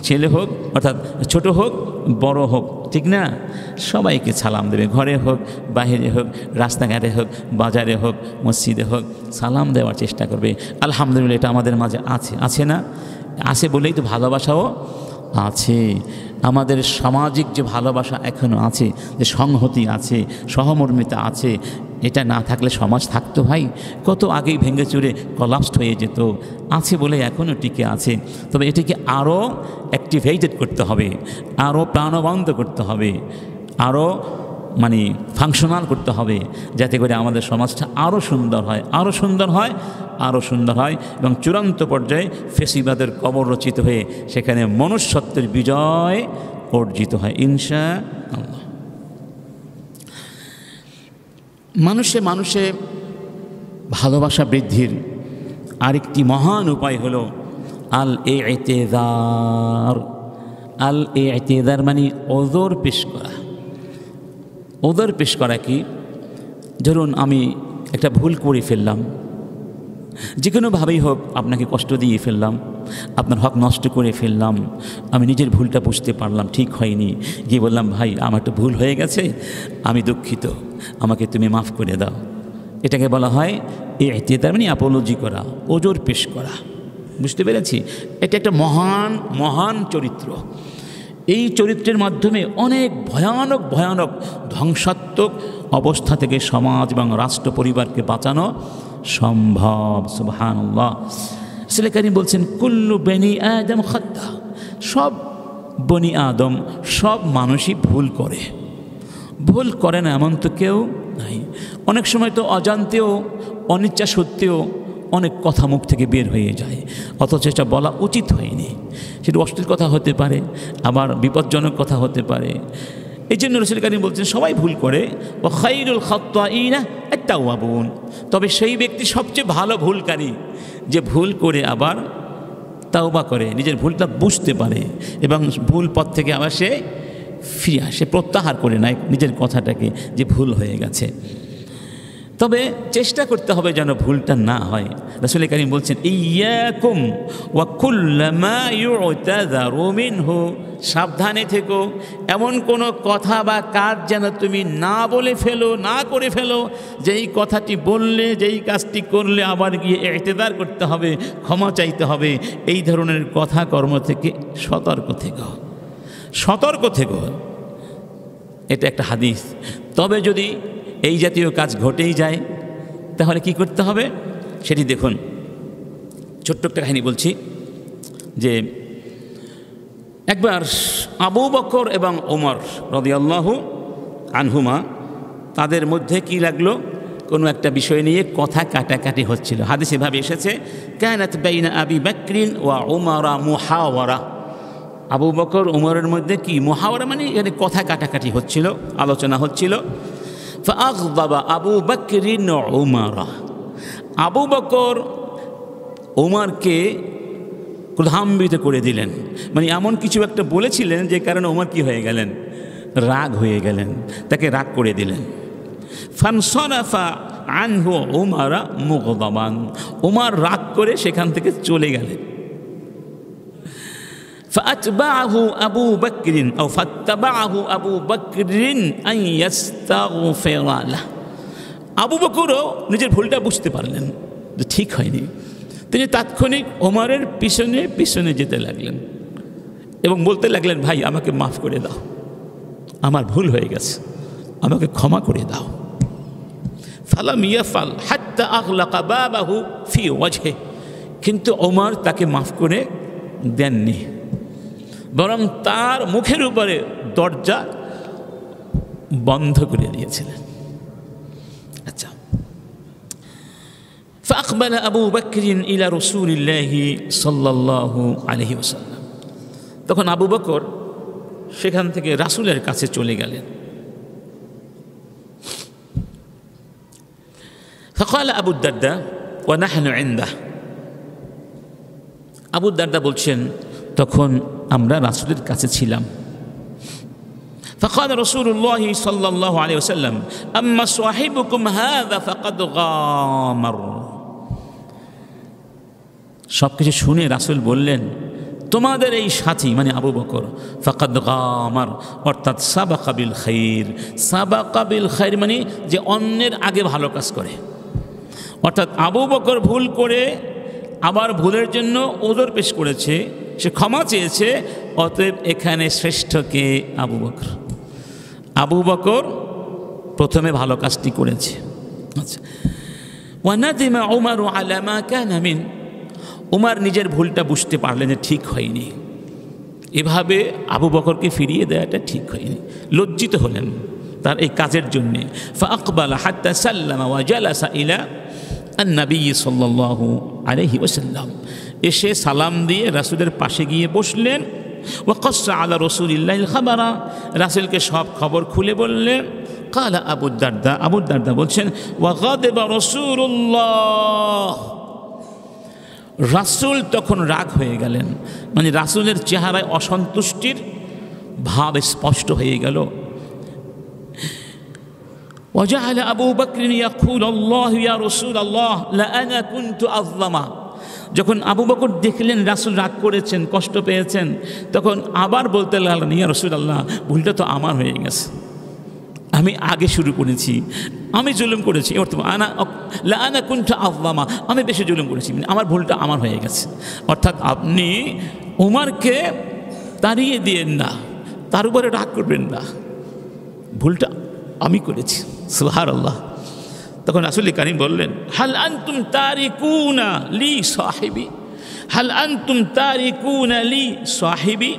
ছেলে হোক অর্থাৎ ছোট হোক বড় হোক, ঠিক না? সবাইকে সালাম দেবে, ঘরে হোক বাইরে হোক, রাস্তাঘাটে হোক, বাজারে হোক, মসজিদে হোক, সালাম দেওয়ার চেষ্টা করবে। আলহামদুলিল্লাহ, এটা আমাদের মাঝে আছে, আছে না? আছে বলেই তো ভালোবাসাও আছে। আমাদের সামাজিক যে ভালোবাসা এখনও আছে, যে সংহতি আছে, সহমর্মিতা আছে, এটা না থাকলে সমাজ থাকতো ভাই? কত আগেই ভেঙে চুরে কলাপসড হয়ে যেত। আছে বলে এখনও টিকে আছে। তবে এটিকে আরও অ্যাক্টিভেটেড করতে হবে, আরও প্রাণবন্ত করতে হবে, আরও ফাংশনাল করতে হবে, যাতে করে আমাদের সমাজটা আরও সুন্দর হয়, আরও সুন্দর হয়, আরও সুন্দর হয়। এবং চূড়ান্ত পর্যায়ে ফেসিবাদের কবর রচিত হয়ে সেখানে মনুষ্যত্বের বিজয় অর্জিত হয় ইনশাআল্লাহ। মানুষে মানুষে ভালোবাসা বৃদ্ধির আরেকটি মহান উপায় হলো আল ইতিযার। আল ইতিযার মানে ওযর পেশ করা। ওযর পেশ করা কি? ধরুন আমি একটা ভুল করে ফেললাম, যে কোনোভাবেই হোক আপনাকে কষ্ট দিয়ে ফেললাম, আপনার হক নষ্ট করে ফেললাম, আমি নিজের ভুলটা বুঝতে পারলাম ঠিক হয়নি, গিয়ে বললাম ভাই আমার একটা ভুল হয়ে গেছে, আমি দুঃখিত, আমাকে তুমি মাফ করে দাও। এটাকে বলা হয় ইতিদার, মানে অ্যাপোলজি করা, ওজর পেশ করা। বুঝতে পেরেছি? এটা একটা মহান মহান চরিত্র। এই চরিত্রের মাধ্যমে অনেক ভয়ানক ভয়ানক ধ্বংসাত্মক অবস্থা থেকে সমাজ এবং রাষ্ট্র পরিবারকে বাঁচানো সম্ভব। সুবহানাল্লাহ। রাসূল কারীম বলছেন, কুল্লু বনি আদম খাত্তা, সব বনি আদম, সব মানুষই ভুল করে। ভুল করে না এমন তো কেউ নাই। অনেক সময় তো অজান্তেও, অনিচ্ছা সত্ত্বেও অনেক কথা মুখ থেকে বের হয়ে যায়, অথচ এটা বলা উচিত হয়নি। সেটা অশ্লীল কথা হতে পারে, আবার বিপজ্জনক কথা হতে পারে। এই জন্য রাসূল কারীম বলছেন সবাই ভুল করে। ওয়া খায়রুল খাত্তাঈনা আত-তাওয়াবুন, তবে সেই ব্যক্তি সবচেয়ে ভালো ভুলকারী যে ভুল করে আবার তাওবা করে, নিজের ভুলটা বুঝতে পারে এবং ভুল পথ থেকে আবার সে ফিরে আসে, প্রত্যাহার করে নেয় নিজের কথাটাকে যে ভুল হয়ে গেছে। তবে চেষ্টা করতে হবে যেন ভুলটা না হয়। রাসূল কারীম বলছেন, ইয়াকুম ওয়া কুল্লামা ইউতাযারু মিনহু, সাবধানে থেকো, এমন কোনো কথা বা কাজ যেন তুমি না বলে ফেলো, না করে ফেলো, যেই কথাটি বললে, যেই কাজটি করলে আবার গিয়ে ইতিদার করতে হবে, ক্ষমা চাইতে হবে। এই ধরনের কথা কর্ম থেকে সতর্ক থেকো, সতর্ক থেকো। এটা একটা হাদিস। তবে যদি এই জাতীয় কাজ ঘটেই যায় তাহলে কি করতে হবে সেটি দেখুন। ছোট্ট একটা কাহিনী বলছি যে একবার আবু বকর এবং ওমর রাদিয়াল্লাহু আনহুমা, তাদের মধ্যে কি লাগলো, কোনো একটা বিষয় নিয়ে কথা কাটাকাটি হচ্ছিল। হাদিসে ভাবে এসেছে, কানাত বাইনা আবি বকরিন ওয়া উমরা মুহাওয়ারা, আবু বকর ওমরের মধ্যে কি মুহাওয়ারা, মানে এখানে কথা কাটাকাটি হচ্ছিল, আলোচনা হচ্ছিল। ফাগদাবা আবু বকরিন উমারা, আবু বকর ওমরকে ক্রোধান্বিত করে দিলেন, মানে এমন কিছু একটা বলেছিলেন যে কারণে ওমর কি হয়ে গেলেন, রাগ হয়ে গেলেন, তাকে রাগ করে দিলেন। ফানসারাফা আনহু উমারা মুগদাবান, ওমর রাগ করে সেখান থেকে চলে গেলেন। فأتبعه أبو بكر أو فاتبعه أبو بكر أن يستغفر له, আবু বকরও নিজের ভুলটা বুঝতে পারলেন যে ঠিক হয়নি। তিনি তাৎক্ষণিক ওমরের পিছনে পিছনে যেতে লাগলেন এবং বলতে লাগলেন, ভাই আমাকে মাফ করে দাও, আমার ভুল হয়ে গেছে, আমাকে ক্ষমা করে দাও। ফালাম ইয়াফাল হাত্তা আগলাকা বাবাহু ফি ওয়াজহি, কিন্তু ওমর তাকে মাফ করে দেননি, বরং তার মুখের উপরে দরজা বন্ধ করে দিয়েছিলেন। আচ্ছা, ফাকবালা আবু বকরিন ইলা রাসূলিল্লাহি সাল্লাল্লাহু আলাইহি ওয়াসাল্লাম, তখন আবু বকর সেখান থেকে রাসূলের কাছে চলে গেলেন। ফাকালা আবু দারদা ওয়া নাহনু ইনদাহ, আবু দারদা বলছেন তখন আমরা রাসূলের কাছে ছিলাম। ফাকাল রাসূলুল্লাহ সাল্লাল্লাহু আলাইহি ওয়াসাল্লাম, আম্মা সাহিবুকুম হাযা ফাকাদ গামার, সবকিছু শুনে রাসূল বললেন, তোমাদের এই সাথী মানে আবু বকর, ফাকাদ গামার অর্থাৎ সাবাকা বিল খাইর, সাবাকা বিল খাইর মানে যে অন্যের আগে ভালো কাজ করে, অর্থাৎ আবু বকর ভুল করে আবার ভুলের জন্য ওজর পেশ করেছে, সে ক্ষমা চেয়েছে, অতএব এখানে শ্রেষ্ঠকে আবু বকর। আবু বকর প্রথমে ভালো কাজটি করেছে। আচ্ছা, ওয়ানাদিমা উমারু আলা মা কানা মিন, উমার নিজের ভুলটা বুঝতে পারলেন যে ঠিক হয়নি, এভাবে আবু বকরকে ফিরিয়ে দেওয়াটা ঠিক হয়নি, লজ্জিত হলেন তার এই কাজের জন্যে। ফাআকবালা হাত্তা সাল্লামা ওয়া জালাসা ইলা আন-নবী সাল্লাল্লাহু আলাইহি ওয়াসাল্লাম, এসে সালাম দিয়ে রাসূলের পাশে গিয়ে বসলেন। ওয়া কাসসা আলা রাসূলিল্লাহিল খাবারা, রাসূলকে সব খবর খুলে বললেন। কালা আবু দারদা, আবু দারদা বলছেন, ওয়া গাদিবা রাসূলুল্লাহ, রাসূল তখন রাগ হয়ে গেলেন, মানে রাসূলের চেহারায় অসন্তুষ্টির ভাব স্পষ্ট হয়ে গেল। ওয়াজাআলা আবু বকর ইয়াকুল আল্লাহু ইয়া রাসূলুল্লাহ লা আনা কুনতু আযলামা, যখন আবু বকর দেখলেন রাসূল রাগ করেছেন, কষ্ট পেয়েছেন, তখন আবার বলতে লাগলেন, ইয়া রাসূলুল্লাহ ভুলটা তো আমার হয়ে গেছে, আমি আগে শুরু করেছি, আমি জুলুম করেছি, আনা কুনতু আযলামা, আমি বেশি জুলুম করেছি, আমার ভুলটা আমার হয়ে গেছে। অর্থাৎ আপনি উমরকে তাড়িয়ে দিয়েন না, তার উপরে রাগ করবেন না, ভুলটা আমি করেছি। সুবহানাল্লাহ। তখন রাসূল কারীম বললেন, হাল আনতুম তারিকুনা লি সাহিবি, হাল আনতুম তারিকুনা লি সাহিবি,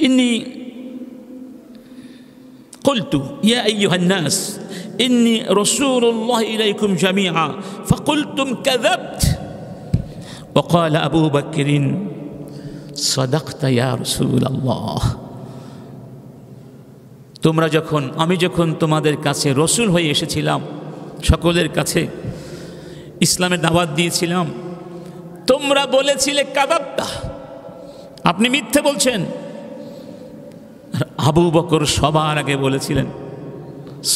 ইন্নী قلت يا أيها الناس إني رسول الله إليكم جميعا فقلتم كذبت وقال أبو بكر صدقت يا رسول الله। তোমরা যখন, আমি যখন তোমাদের কাছে রসুল হয়ে এসেছিলাম, সকলের কাছে ইসলামের দাওয়াত দিয়েছিলাম, তোমরা বলেছিলে কাযাবতা, আপনি মিথ্যে বলছেন। আবু বকর সবার আগে বলেছিলেন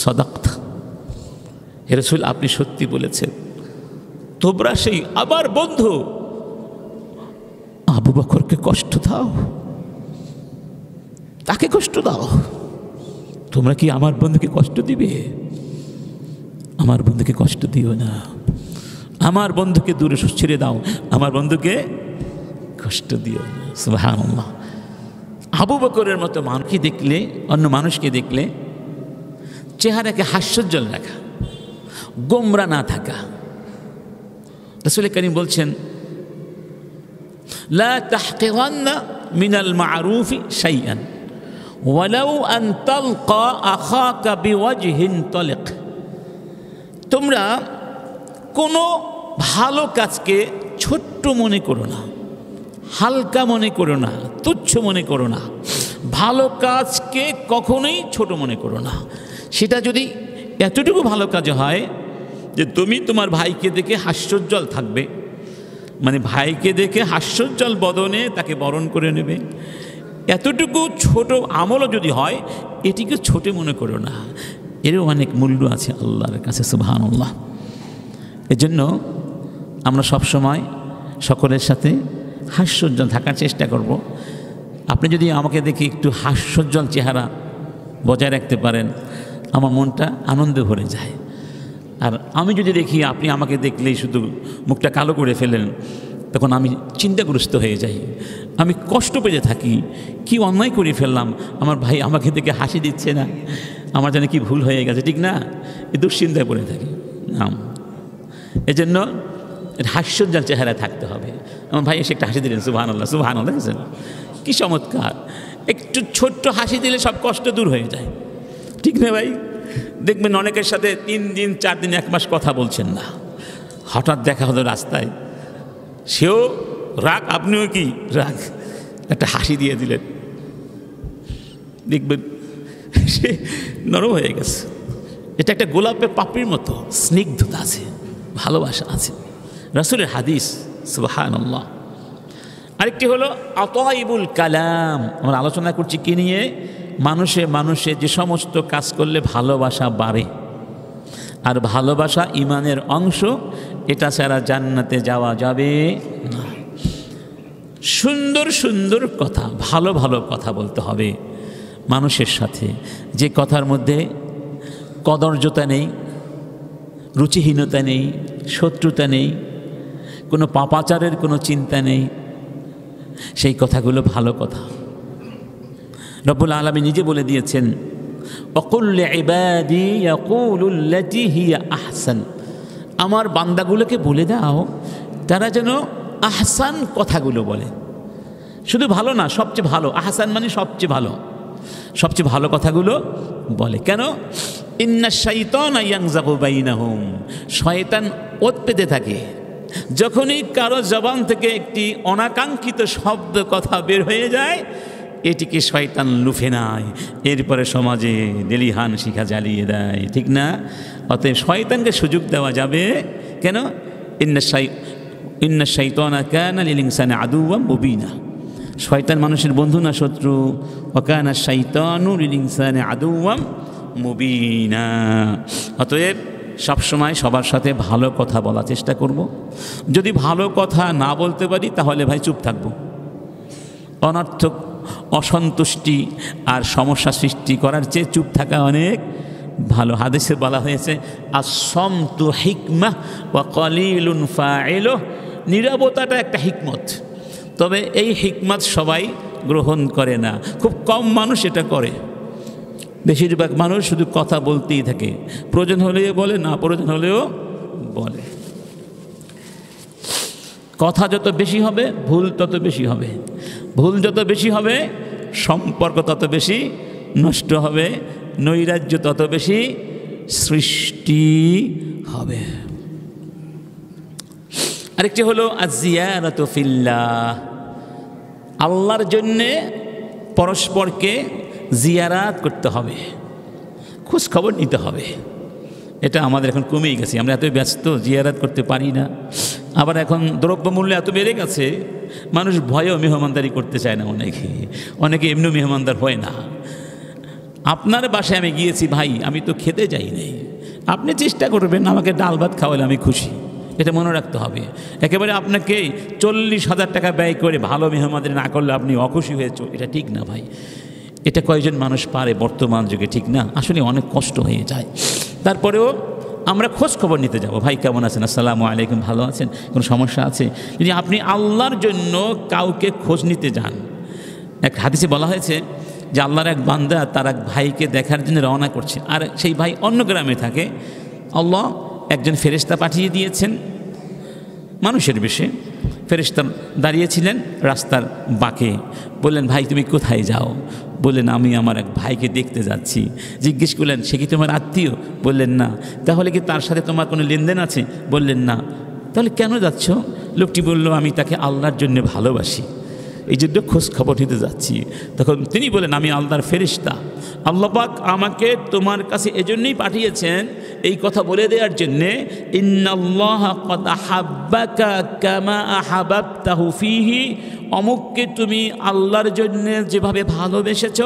সাদাকতা, হে রাসূল আপনি সত্যি বলেছেন। তোমরা সেই আবার বন্ধু আবু বকরকে কষ্ট দাও, তাকে কষ্ট দাও, তোমরা কি আমার বন্ধুকে কষ্ট দিবে? আমার বন্ধুকে কষ্ট দিও না, আমার বন্ধুকে দূরে ছেড়ে দাও, আমার বন্ধুকে কষ্ট দিও না। সুবহানাল্লাহ। আবু বকরের মতো মানুষকে দেখলে, অন্য মানুষকে দেখলে চেহারাকে হাস্যোজ্জ্বল রাখা, গোমরা না থাকা। রাসূল কারীম বলছেন, লা তাহকিরান্না মিনাল মা'রুফি শাইআন ওয়ালাউ আন তালকা আখাকা বিওয়াজহিন তালিক। তোমরা কোনো ভালো কাজকে ছোট্ট মনে করো না, হালকা মনে করো না, তুচ্ছ মনে করো না। ভালো কাজকে কখনোই ছোট মনে করো না। সেটা যদি এতটুকু ভালো কাজ হয় যে তুমি তোমার ভাইকে দেখে হাস্যোজ্জ্বল থাকবে, মানে ভাইকে দেখে হাস্যোজ্জ্বল বদনে তাকে বরণ করে নেবে, এতটুকু ছোট আমলও যদি হয়, এটিকে ছোট মনে করো না। এরও অনেক মূল্য আছে আল্লাহর কাছে। সুবহানাল্লাহ। এজন্য আমরা সবসময় সকলের সাথে হাস্যোজ্জ্বল থাকার চেষ্টা করব। আপনি যদি আমাকে দেখে একটু হাস্যোজ্জ্বল চেহারা বজায় রাখতে পারেন, আমার মনটা আনন্দে ভরে যায়। আর আমি যদি দেখি আপনি আমাকে দেখলেই শুধু মুখটা কালো করে ফেলেন, তখন আমি চিন্তাগ্রস্ত হয়ে যাই, আমি কষ্ট পেতে থাকি, কি অন্যায় করে ফেললাম, আমার ভাই আমাকে দেখে হাসি দিচ্ছে না, আমার জানে কি ভুল হয়ে গেছে, ঠিক না? এই দুশ্চিন্তায় পড়ে থাকি। এজন্য হাস্যোজ্জ্বল চেহারা থাকতে হবে। আমার ভাই এসে একটা হাসি দিলেন, সুবহানাল্লাহ, সুবহানাল্লাহ, দেখেছেন কি চমৎকার। একটু ছোট্ট হাসি দিলে সব কষ্ট দূর হয়ে যায়, ঠিক না ভাই? দেখবেন অনেকের সাথে 3 দিন 4 দিন 1 মাস কথা বলছেন না, হঠাৎ দেখা হলো রাস্তায়, সেও রাগ, আপনিও কি রাগ, একটা হাসি দিয়ে দিলেন, দেখবেন সে নরম হয়ে গেছে। এটা একটা গোলাপের পাপড়ির মতো স্নিগ্ধতা আছে, ভালোবাসা আছে। রাসূলের হাদিস। সুবহানাল্লাহ। আরেকটি হলো আতাইবুল কালাম। আমরা আলোচনা করছি কি নিয়ে? মানুষে যে সমস্ত কাজ করলে ভালোবাসা বাড়ে, আর ভালোবাসা ইমানের অংশ, এটা ছাড়া জান্নাতে যাওয়া যাবে না। সুন্দর সুন্দর কথা, ভালো ভালো কথা বলতে হবে মানুষের সাথে, যে কথার মধ্যে কদর্যতা নেই, রুচিহীনতা নেই, শত্রুতা নেই, কোনো পাপাচারের কোনো চিন্তা নেই, সেই কথাগুলো ভালো কথা। রব্বুল আলামিন নিজে বলে দিয়েছেন, ওয়াকুল লিইবাদি ইয়াকুলুল্লাতী হিয়া আহসান। আমার বান্দাগুলোকে বলে দাও তারা যেন আহসান কথাগুলো বলে, শুধু ভালো না, সবচেয়ে ভালো। আহসান মানে সবচেয়ে ভালো, সবচেয়ে ভালো কথাগুলো বলে। কেন? ইন্নাশ শাইতানা ইয়ানযাগু বাইনাহুম। শয়তান ওত পেতে থাকে, যখনই কারো জবান থেকে একটি অনাকাঙ্ক্ষিত শব্দ কথা বের হয়ে যায়, এটিকে শয়তান লুফে নেয়, এরপরে সমাজে লেলিহান শিখা জ্বালিয়ে দেয়, ঠিক না? অতএব শয়তানকে সুযোগ দেওয়া যাবে কেন? ইন্নাশ শাইতানা কানা লিল ইনসানি আদুওয়াম মুবিনা। শয়তান মানুষের বন্ধু না শত্রু। ওয়া কানা শাইতানু লিল ইনসানি আদুওয়াম মুবিনা। অতএব সবসময় সবার সাথে ভালো কথা বলার চেষ্টা করব। যদি ভালো কথা না বলতে পারি তাহলে ভাই চুপ থাকবো, অনর্থক অসন্তুষ্টি আর সমস্যা সৃষ্টি করার চেয়ে চুপ থাকা অনেক ভালো। হাদিসে বলা হয়েছে আস-সামতু হিকমাহ ওয়া কলিলুন ফাইলুহ, নীরবতাটা একটা হিকমত, তবে এই হিকমত সবাই গ্রহণ করে না, খুব কম মানুষ এটা করে। বেশিরভাগ মানুষ শুধু কথা বলতেই থাকে, প্রয়োজন হলেও বলে, না প্রয়োজন হলেও বলে। কথা যত বেশি হবে ভুল তত বেশি হবে, ভুল যত বেশি হবে সম্পর্ক তত বেশি নষ্ট হবে, নৈরাজ্য তত বেশি সৃষ্টি হবে। আরেকটি হলো আয-জিয়ারাতু ফিল্লাহ, আল্লাহর জন্যে পরস্পরকে জিয়ারাত করতে হবে, খোঁজ খবর নিতে হবে। এটা আমাদের এখন কমেই গেছে, আমরা এত ব্যস্ত জিয়ারাত করতে পারি না। আবার এখন দ্রব্যমূল্য এত বেড়ে গেছে, মানুষ ভয়েও মেহমানদারি করতে চায় না, অনেকে এমনি মেহমানদার হয় না। আপনার বাসায় আমি গিয়েছি ভাই, আমি তো খেতে যাই নাই, আপনি চেষ্টা করবেন আমাকে ডাল ভাত খাওয়ালে আমি খুশি, এটা মনে রাখতে হবে। একেবারে আপনাকে 40,000 টাকা ব্যয় করে ভালো মেহমানদারি না করলে আপনি অখুশি হয়েছ, এটা ঠিক না ভাই। এটা কয়জন মানুষ পারে বর্তমান যুগে, ঠিক না? আসলে অনেক কষ্ট হয়ে যায়। তারপরেও আমরা খোঁজ খবর নিতে যাব, ভাই কেমন আছেন, আসসালামু আলাইকুম, ভালো আছেন, কোনো সমস্যা আছে? যদি আপনি আল্লাহর জন্য কাউকে খোঁজ নিতে যান, এক হাদিসে বলা হয়েছে যে আল্লাহর এক বান্দা তার এক ভাইকে দেখার জন্য রওনা করছে, আর সেই ভাই অন্য গ্রামে থাকে। আল্লাহ একজন ফেরেশতা পাঠিয়ে দিয়েছেন মানুষের বেশে। ফেরেশতা দাঁড়িয়েছিলেন রাস্তার বাঁকে, বললেন ভাই তুমি কোথায় যাও? বললেন আমি আমার এক ভাইকে দেখতে যাচ্ছি। জিজ্ঞেস করলেন সে কি তোমার আত্মীয়? বললেন না। তাহলে কি তার সাথে তোমার কোনো লেনদেন আছে? বললেন না। তাহলে কেন যাচ্ছ? লোকটি বলল আমি তাকে আল্লাহর জন্য ভালোবাসি, এই জন্য খোঁজ খবর নিতে যাচ্ছি। তখন তিনি বলেন আমি আল্লাহর ফেরেশতা, আল্লাহ পাক আমাকে তোমার কাছে এজন্যই পাঠিয়েছেন এই কথা বলে দেওয়ার জন্যে, ইন্নাল্লাহা ক্বাদ আহাব্বাকা কামা আহাবাবতাহু ফীহি, অমুককে তুমি আল্লাহর জন্য যেভাবে ভালোবেসেছ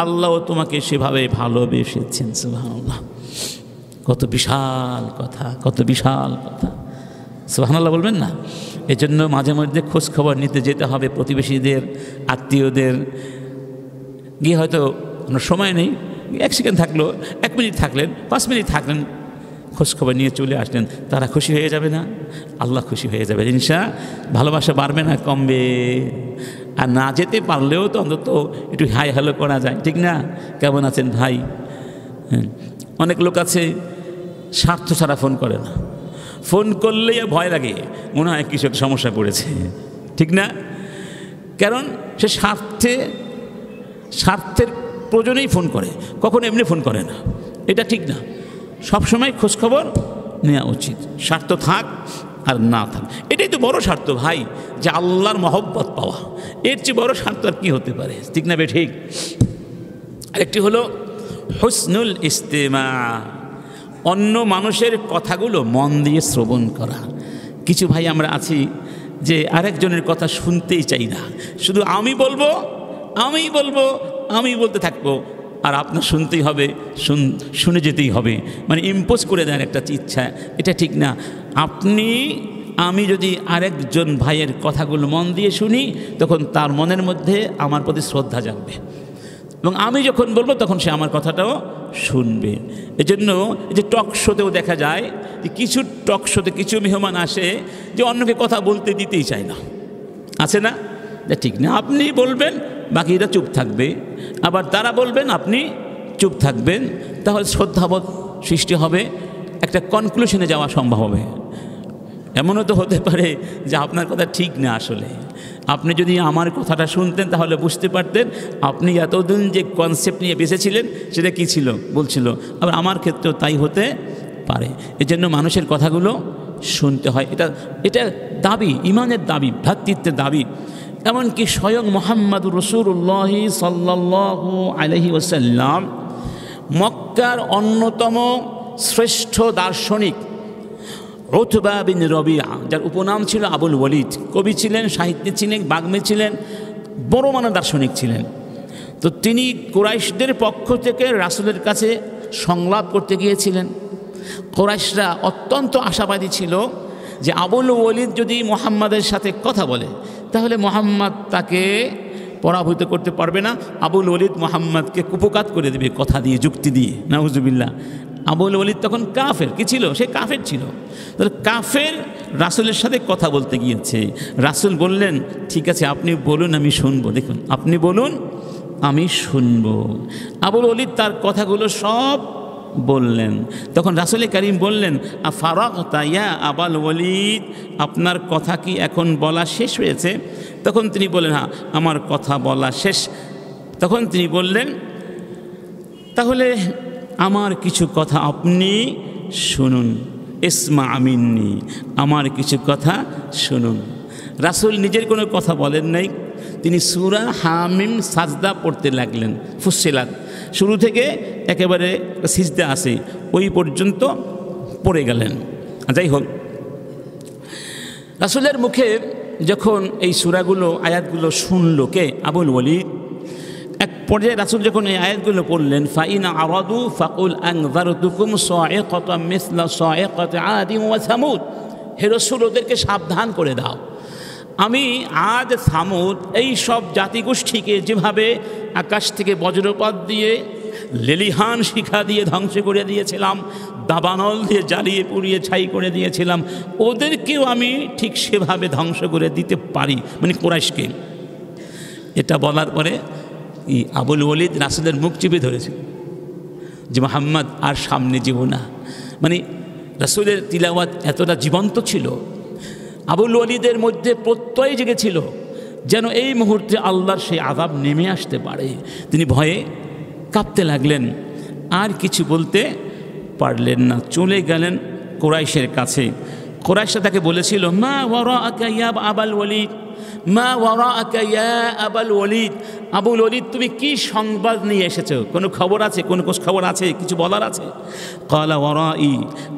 আল্লাহও তোমাকে সেভাবে ভালোবেসেছেন। সুবহানাল্লাহ, কত বিশাল কথা, কত বিশাল কথা, সুবহানাল্লাহ বলবেন না? এজন্য মাঝে মধ্যে খোঁজ খবর নিতে যেতে হবে প্রতিবেশীদের, আত্মীয়দের। গিয়ে হয়তো কোনো সময় নেই, 1 সেকেন্ড থাকলো, 1 মিনিট থাকলেন, 5 মিনিট থাকলেন, খোঁজ খবর নিয়ে চলে আসলেন, তারা খুশি হয়ে যাবে না? আল্লাহ খুশি হয়ে যাবে, ইনশাআল্লাহ। ভালোবাসা বাড়বে না কমবে? আর না যেতে পারলেও তো অন্তত একটু হাই হ্যালো করা যায়, ঠিক না? কেমন আছেন ভাই? অনেক লোক আছে স্বার্থ ছাড়া ফোন করে না, ফোন করলেই ভয় লাগে, মনে হয় কিছু একটা সমস্যা পড়েছে, ঠিক না? কারণ সে স্বার্থের প্রয়োজনেই ফোন করে, কখনো এমনি ফোন করে না। এটা ঠিক না, সবসময় খোঁজখবর নেওয়া উচিত, স্বার্থ থাক আর না থাক। এটাই তো বড় স্বার্থ ভাই, যে আল্লাহর মহব্বত পাওয়া, এর চেয়ে বড় স্বার্থ আর কী হতে পারে, ঠিক না? ঠিক। আরেকটি হলো হুসনুল ইস্তেমা, অন্য মানুষের কথাগুলো মন দিয়ে শ্রবণ করা। কিছু ভাই আমরা আছি যে আরেকজনের কথা শুনতেই চাই না, শুধু আমি বলবো, আমি বলতে থাকবো, আর আপনার শুনতেই হবে, শুনে যেতেই হবে, মানে ইম্পোজ করে দেন একটা ইচ্ছা। এটা ঠিক না। আমি যদি আরেকজন ভাইয়ের কথাগুলো মন দিয়ে শুনি, তখন তার মনের মধ্যে আমার প্রতি শ্রদ্ধা জাগবে, এবং আমি যখন বলবো তখন সে আমার কথাটাও শুনবে। এজন্য এই যে টক শোতেও দেখা যায় যে কিছু টক শোতে কিছু মেহমান আসে যে অন্যকে কথা বলতে দিতেই চায় না, আছে না? ঠিক না, আপনি বলবেন বাকিরা চুপ থাকবে, আবার তারা বলবেন আপনি চুপ থাকবেন, তাহলে শ্রদ্ধাবোধ সৃষ্টি হবে, একটা কনক্লুশনে যাওয়া সম্ভব হবে। এমনও তো হতে পারে যে আপনার কথা ঠিক না, আসলে আপনি যদি আমার কথাটা শুনতেন তাহলে বুঝতে পারতেন আপনি এতদিন যে কনসেপ্ট নিয়ে বেঁচেছিলেন সেটা কী ছিল বলছিল, আবার আমার ক্ষেত্রেও তাই হতে পারে। এজন্য মানুষের কথাগুলো শুনতে হয়, এটা দাবি, ইমানের দাবি, ভ্রাতৃত্বের দাবি। এমনকি স্বয়ং মুহাম্মদুর রাসূলুল্লাহ সাল্লাল্লাহু আলাইহি ওয়াসাল্লাম, মক্কার অন্যতম শ্রেষ্ঠ দার্শনিক উতবা বিন রবিআ, যার উপনাম ছিল আবুল ওয়ালিদ, কবি ছিলেন, সাহিত্যিক ছিলেন, বাগ্মী ছিলেন, বড় মানের দার্শনিক ছিলেন। তো তিনি কুরাইশদের পক্ষ থেকে রাসূলের কাছে সংলাপ করতে গিয়েছিলেন। কুরাইশরা অত্যন্ত আশাবাদী ছিল যে আবুল ওয়ালিদ যদি মুহাম্মাদের সাথে কথা বলে তাহলে মুহাম্মদ তাকে পরাভূত করতে পারবে না। আবুল ওলিদ মোহাম্মদকে কুপকাত করে দেবে কথা দিয়ে, যুক্তি দিয়ে। নাউজুবিল্লাহ। আবুল ওলিদ তখন কাফের, কি ছিল? সে কাফের ছিল। তাহলে কাফের রাসূলের সাথে কথা বলতে গিয়েছে। রাসূল বললেন, ঠিক আছে আপনি বলুন, আমি শুনবো। দেখুন, আপনি বলুন, আমি শুনবো। আবুল ওলিদ তার কথাগুলো সব বললেন। তখন রাসূল করিম বললেন, আফারাগতা ইয়া আবুল ওলিদ, আপনার কথা কি এখন বলা শেষ হয়েছে? তখন তিনি বললেন, হ্যাঁ আমার কথা বলা শেষ। তখন তিনি বললেন, তাহলে আমার কিছু কথা আপনি শুনুন, ইসমা মিন্নি, আমার কিছু কথা শুনুন। রাসূল নিজের কোনো কথা বলেন নাই, তিনি সূরা হামিম সাজদা পড়তে লাগলেন। ফুসসিলাত শুরু থেকে একেবারে সিজদা আসে ওই পর্যন্ত পড়ে গেলেন। যাই হোক, রাসূলের মুখে যখন এই সূরাগুলো আয়াতগুলো শুনল কে? আবুল ওলিদ। এক পর্যায়ে রাসূল যখন এই আয়াতগুলো পড়লেন, ফাইন আরাদু ফাকুল আনযারতুকুম সাইকাতাম মিসলা সাইকাতি আদি ওয়া সামুদ, হে রাসূল ওদেরকে সাবধান করে দাও, আমি আদ সামুদ এই সব জাতিগোষ্ঠীকে যেভাবে আকাশ থেকে বজ্রপাত দিয়ে, লেলিহান শিখা দিয়ে ধ্বংস করে দিয়েছিলাম, দাবানল দিয়ে জ্বালিয়ে পুড়িয়ে ছাই করে দিয়েছিলাম, ওদেরকেও আমি ঠিক সেভাবে ধ্বংস করে দিতে পারি, মানে কুরাইশকে। এটা বলার পরে আবুল ওলিদ রাসূলের মুখ চিপে ধরেছে যে মুহাম্মদ আর সামনে যাব না। মানে রাসূলের তিলাওয়াত এতটা জীবন্ত ছিল, আবুল ওলিদের মধ্যে প্রত্যয় জেগেছিল যেন এই মুহূর্তে আল্লাহর সেই আযাব নেমে আসতে পারে। তিনি ভয়ে কাঁপতে লাগলেন, আর কিছু বলতে পারলেন না। চলে গেলেন কুরাইশের কাছে। কুরাইশরা তাকে বলেছিল, মা ওয়ারাআকা ইয়া আবুল ওলিদ, মা ওয়ারাআকা ইয়া আবুল ওলিদ, আবুল ওলিদ তুমি কি সংবাদ নিয়ে এসেছো? কোনো খবর আছে? কোনো খবর আছে? কিছু বলার আছে? ক্বালা ওয়ারাই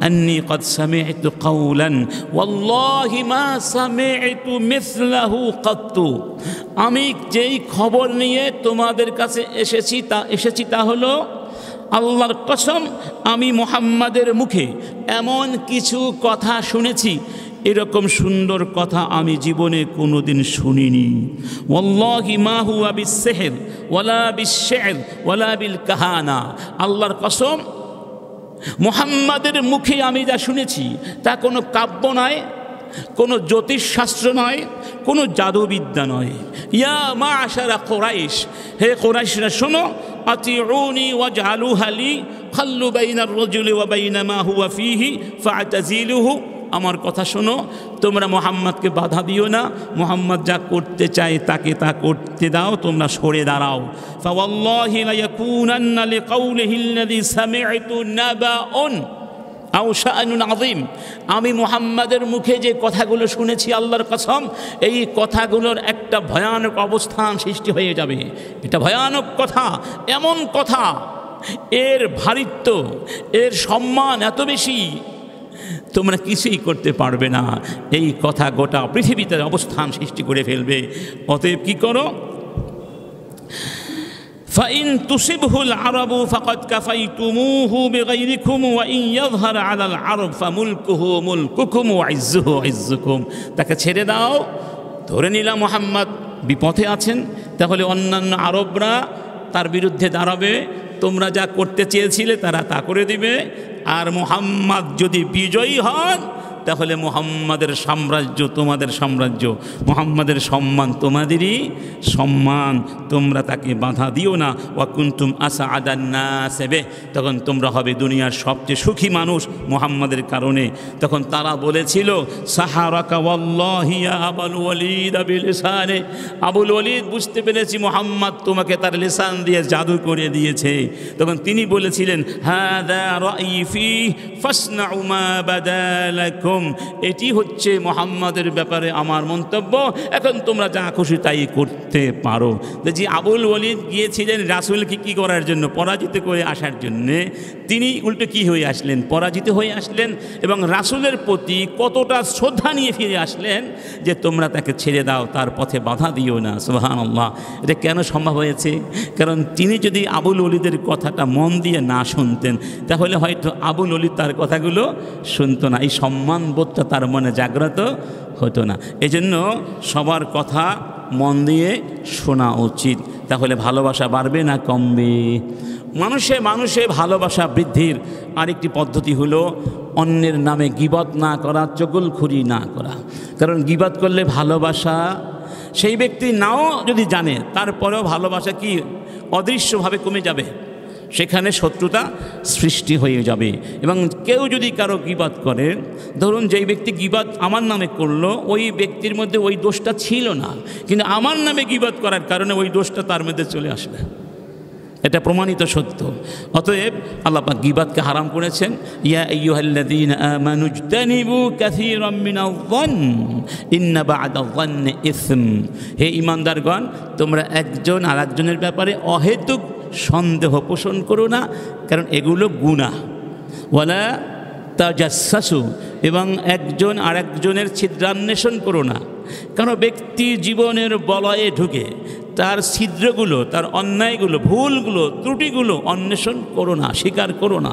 আন্নী ক্বাদ সামি'তু কাওলান ওয়াল্লাহি মা সামি'তু মিসলাহু কাত্তু, আমি যেই খবর নিয়ে তোমাদের কাছে এসেছি তা হলো, আল্লাহর কসম আমি মুহাম্মাদের মুখে এমন কিছু কথা শুনেছি, এরকম সুন্দর কথা আমি জীবনে কোনোদিন শুনিনি। ওয়াল্লাহি মা হুয়া বিস-সিহর ওয়ালা বিশ-শি'r ওয়ালা বিল কাহানা, আল্লাহর কসম মুহাম্মাদের মুখে আমি যা শুনেছি তা কোনো কাব্য নয়, কোনো জ্যোতিষশাস্ত্র নয়, কোনো জাদুবিদ্যা নয়। ইয়া মা'শারা কুরাইশ, হে কুরাইশরা শোনো, আতিউনি ওয়াজআলুহা লি, খাল্লু বাইনার রাজুলি ওয়া বাইনা মা হুয়া ফীহি ফা'তাজিলুহু, আমার কথা শোনো, তোমরা মুহাম্মদকে বাধা দিও না, মুহাম্মদ যা করতে চায় তাকে তা করতে দাও, তোমরা সরে দাঁড়াও। ফাওয়াল্লাহি লা ইয়াকুনান্না লিকাউলিহি আল্লাযী সামি'তু নাবাউন আও শাআনুন আযীম, আমি মুহাম্মাদের মুখে যে কথাগুলো শুনেছি আল্লাহর কসম, এই কথাগুলোর একটা ভয়ানক অবস্থান সৃষ্টি হয়ে যাবে। এটা ভয়ানক কথা, এমন কথা, এর ভারিত্ব, এর সম্মান এত বেশি, তোমরা কিছুই করতে পারবে না। এই কথা গোটা পৃথিবীতে অবস্থান সৃষ্টি করে ফেলবে। অতএব কি করো, ফাইন তুসিবহুল আরাবু ফাকাদ কাফাইতুমুহু বিগাইরিকুম ওয়া ইন ইয়াযহার আলাল আরব ফামুলকুহু মুলকুকুম ওয়া ইজ্জুহু ইজ্জুকুম, তাকে ছেড়ে দাও। ধরে নিলাম মুহাম্মদ বিপথে আছেন, তাহলে অন্যান্য আরবরা তার বিরুদ্ধে দাঁড়াবে, তোমরা যা করতে চেয়েছিলে তারা তা করে দিবে। আর মুহাম্মদ যদি বিজয়ী হন তাহলে মুহাম্মাদের সাম্রাজ্য তোমাদের সাম্রাজ্য, মুহাম্মাদের সম্মান তোমাদেরই সম্মান, তোমরা তাকে বাধা দিও না। ওয়া কুনতুম আসআদান নাস বিহি, তখন তোমরা হবে দুনিয়ার সবচেয়ে সুখী মানুষ মুহাম্মাদের কারণে। তখন তারা বলেছিল, সাহারাকা ওয়াল্লাহি ইয়া আবুল ওলিদ বিলিসানে, আবুল ওলিদ বুঝতে পেরেছি মুহাম্মদ তোমাকে তার লিসান দিয়ে জাদু করে দিয়েছে। তখন তিনি বলেছিলেন, হাযা রাই ফি ফাসনাউ মা বাদালাকুম, এটি হচ্ছে মুহাম্মাদের ব্যাপারে আমার মন্তব্য, এখন তোমরা যা খুশি তাই করতে পারো। যে আবুল ওলিদ গিয়েছিলেন রাসূলকে কি করার জন্য? পরাজিত করে আসার জন্যে। তিনি উল্টো কি হয়ে আসলেন? পরাজিত হয়ে আসলেন, এবং রাসূলের প্রতি কতটা শ্রদ্ধা নিয়ে ফিরে আসলেন যে তোমরা তাকে ছেড়ে দাও, তার পথে বাধা দিও না। সুবহানাল্লাহ। এটা কেন সম্ভব হয়েছে? কারণ তিনি যদি আবুল ওলিদের কথাটা মন দিয়ে না শুনতেন তাহলে হয়তো আবুল ওলিদ তার কথাগুলো শুনতো না, এই সম্মান বোধটা তার মনে জাগ্রত হতো না। এজন্য সবার কথা মন দিয়ে শোনা উচিত, তাহলে ভালোবাসা বাড়বে না কমবে? মানুষে মানুষে ভালোবাসা বৃদ্ধির আরেকটি পদ্ধতি হলো অন্যের নামে গীবত না করা, চগলখুরি না করা। কারণ গীবত করলে ভালোবাসা সেই ব্যক্তি নাও যদি জানে, তারপরেও ভালোবাসা কি অদৃশ্যভাবে কমে যাবে, সেখানে শত্রুতা সৃষ্টি হয়ে যাবে। এবং কেউ যদি কারো গীবত করে, ধরুন যেই ব্যক্তি গীবত আমার নামে করলো, ওই ব্যক্তির মধ্যে ওই দোষটা ছিল না, কিন্তু আমার নামে গীবত করার কারণে ওই দোষটা তার মধ্যে চলে আসবে, এটা প্রমাণিত সত্য। অতএব আল্লাহ পাক গীবতকে হারাম করেছেন। ইয়া আইয়ুহাল্লাযীনা আমানু ইজতানিবু কাসীরাম মিনায-যন্ন ইন্না বা'দায-যন্নি ইসম। হে ঈমানদারগণ, তোমরা একজন আরেকজনের ব্যাপারে অহেতুক সন্দেহ পোষণ করো না, কারণ এগুলো গুনাহ। ওয়ালা তাজাসসু, এবং একজন আরেকজনের ছিদ্রান্বেষণ করো না। কারণ ব্যক্তি জীবনের বলয়ে ঢুকে তার ছিদ্রগুলো, তার অন্যায়গুলো, ভুলগুলো, ত্রুটিগুলো অন্বেষণ করো না, স্বীকার করো না।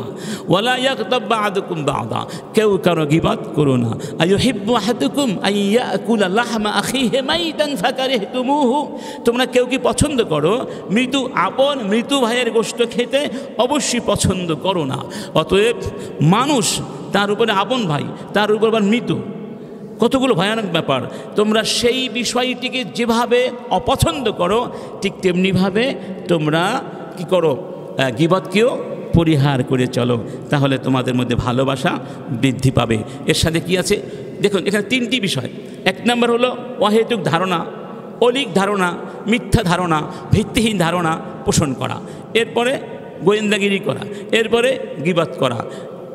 ওয়ালা ইয়াগতাব বা'দুকুম বা'দা, কেউ কারো গীবত করো না। আইয়ুহিব্বু আহাদুকুম আইয়াকুলা লাহমা আখিহি মাইতান ফাকারিহতুমুহু, তোমরা কেউ কি পছন্দ করো মৃত ভাইয়ের গোশত খেতে? অবশ্যই পছন্দ করো না। অতএব মানুষ, তার উপরে আপন ভাই, তার উপর আবার মৃত, কতগুলো ভয়ানক ব্যাপার। তোমরা সেই বিষয়টিকে যেভাবে অপছন্দ করো, ঠিক তেমনিভাবে তোমরা কি করো, গীবতকেও পরিহার করে চলো, তাহলে তোমাদের মধ্যে ভালোবাসা বৃদ্ধি পাবে। এর সাথে কি আছে দেখুন, এখানে তিনটি বিষয়। এক নম্বর হলো অহেতুক ধারণা, অলীক ধারণা, মিথ্যা ধারণা, ভিত্তিহীন ধারণা পোষণ করা, এরপরে গোয়েন্দাগিরি করা, এরপরে গীবত করা।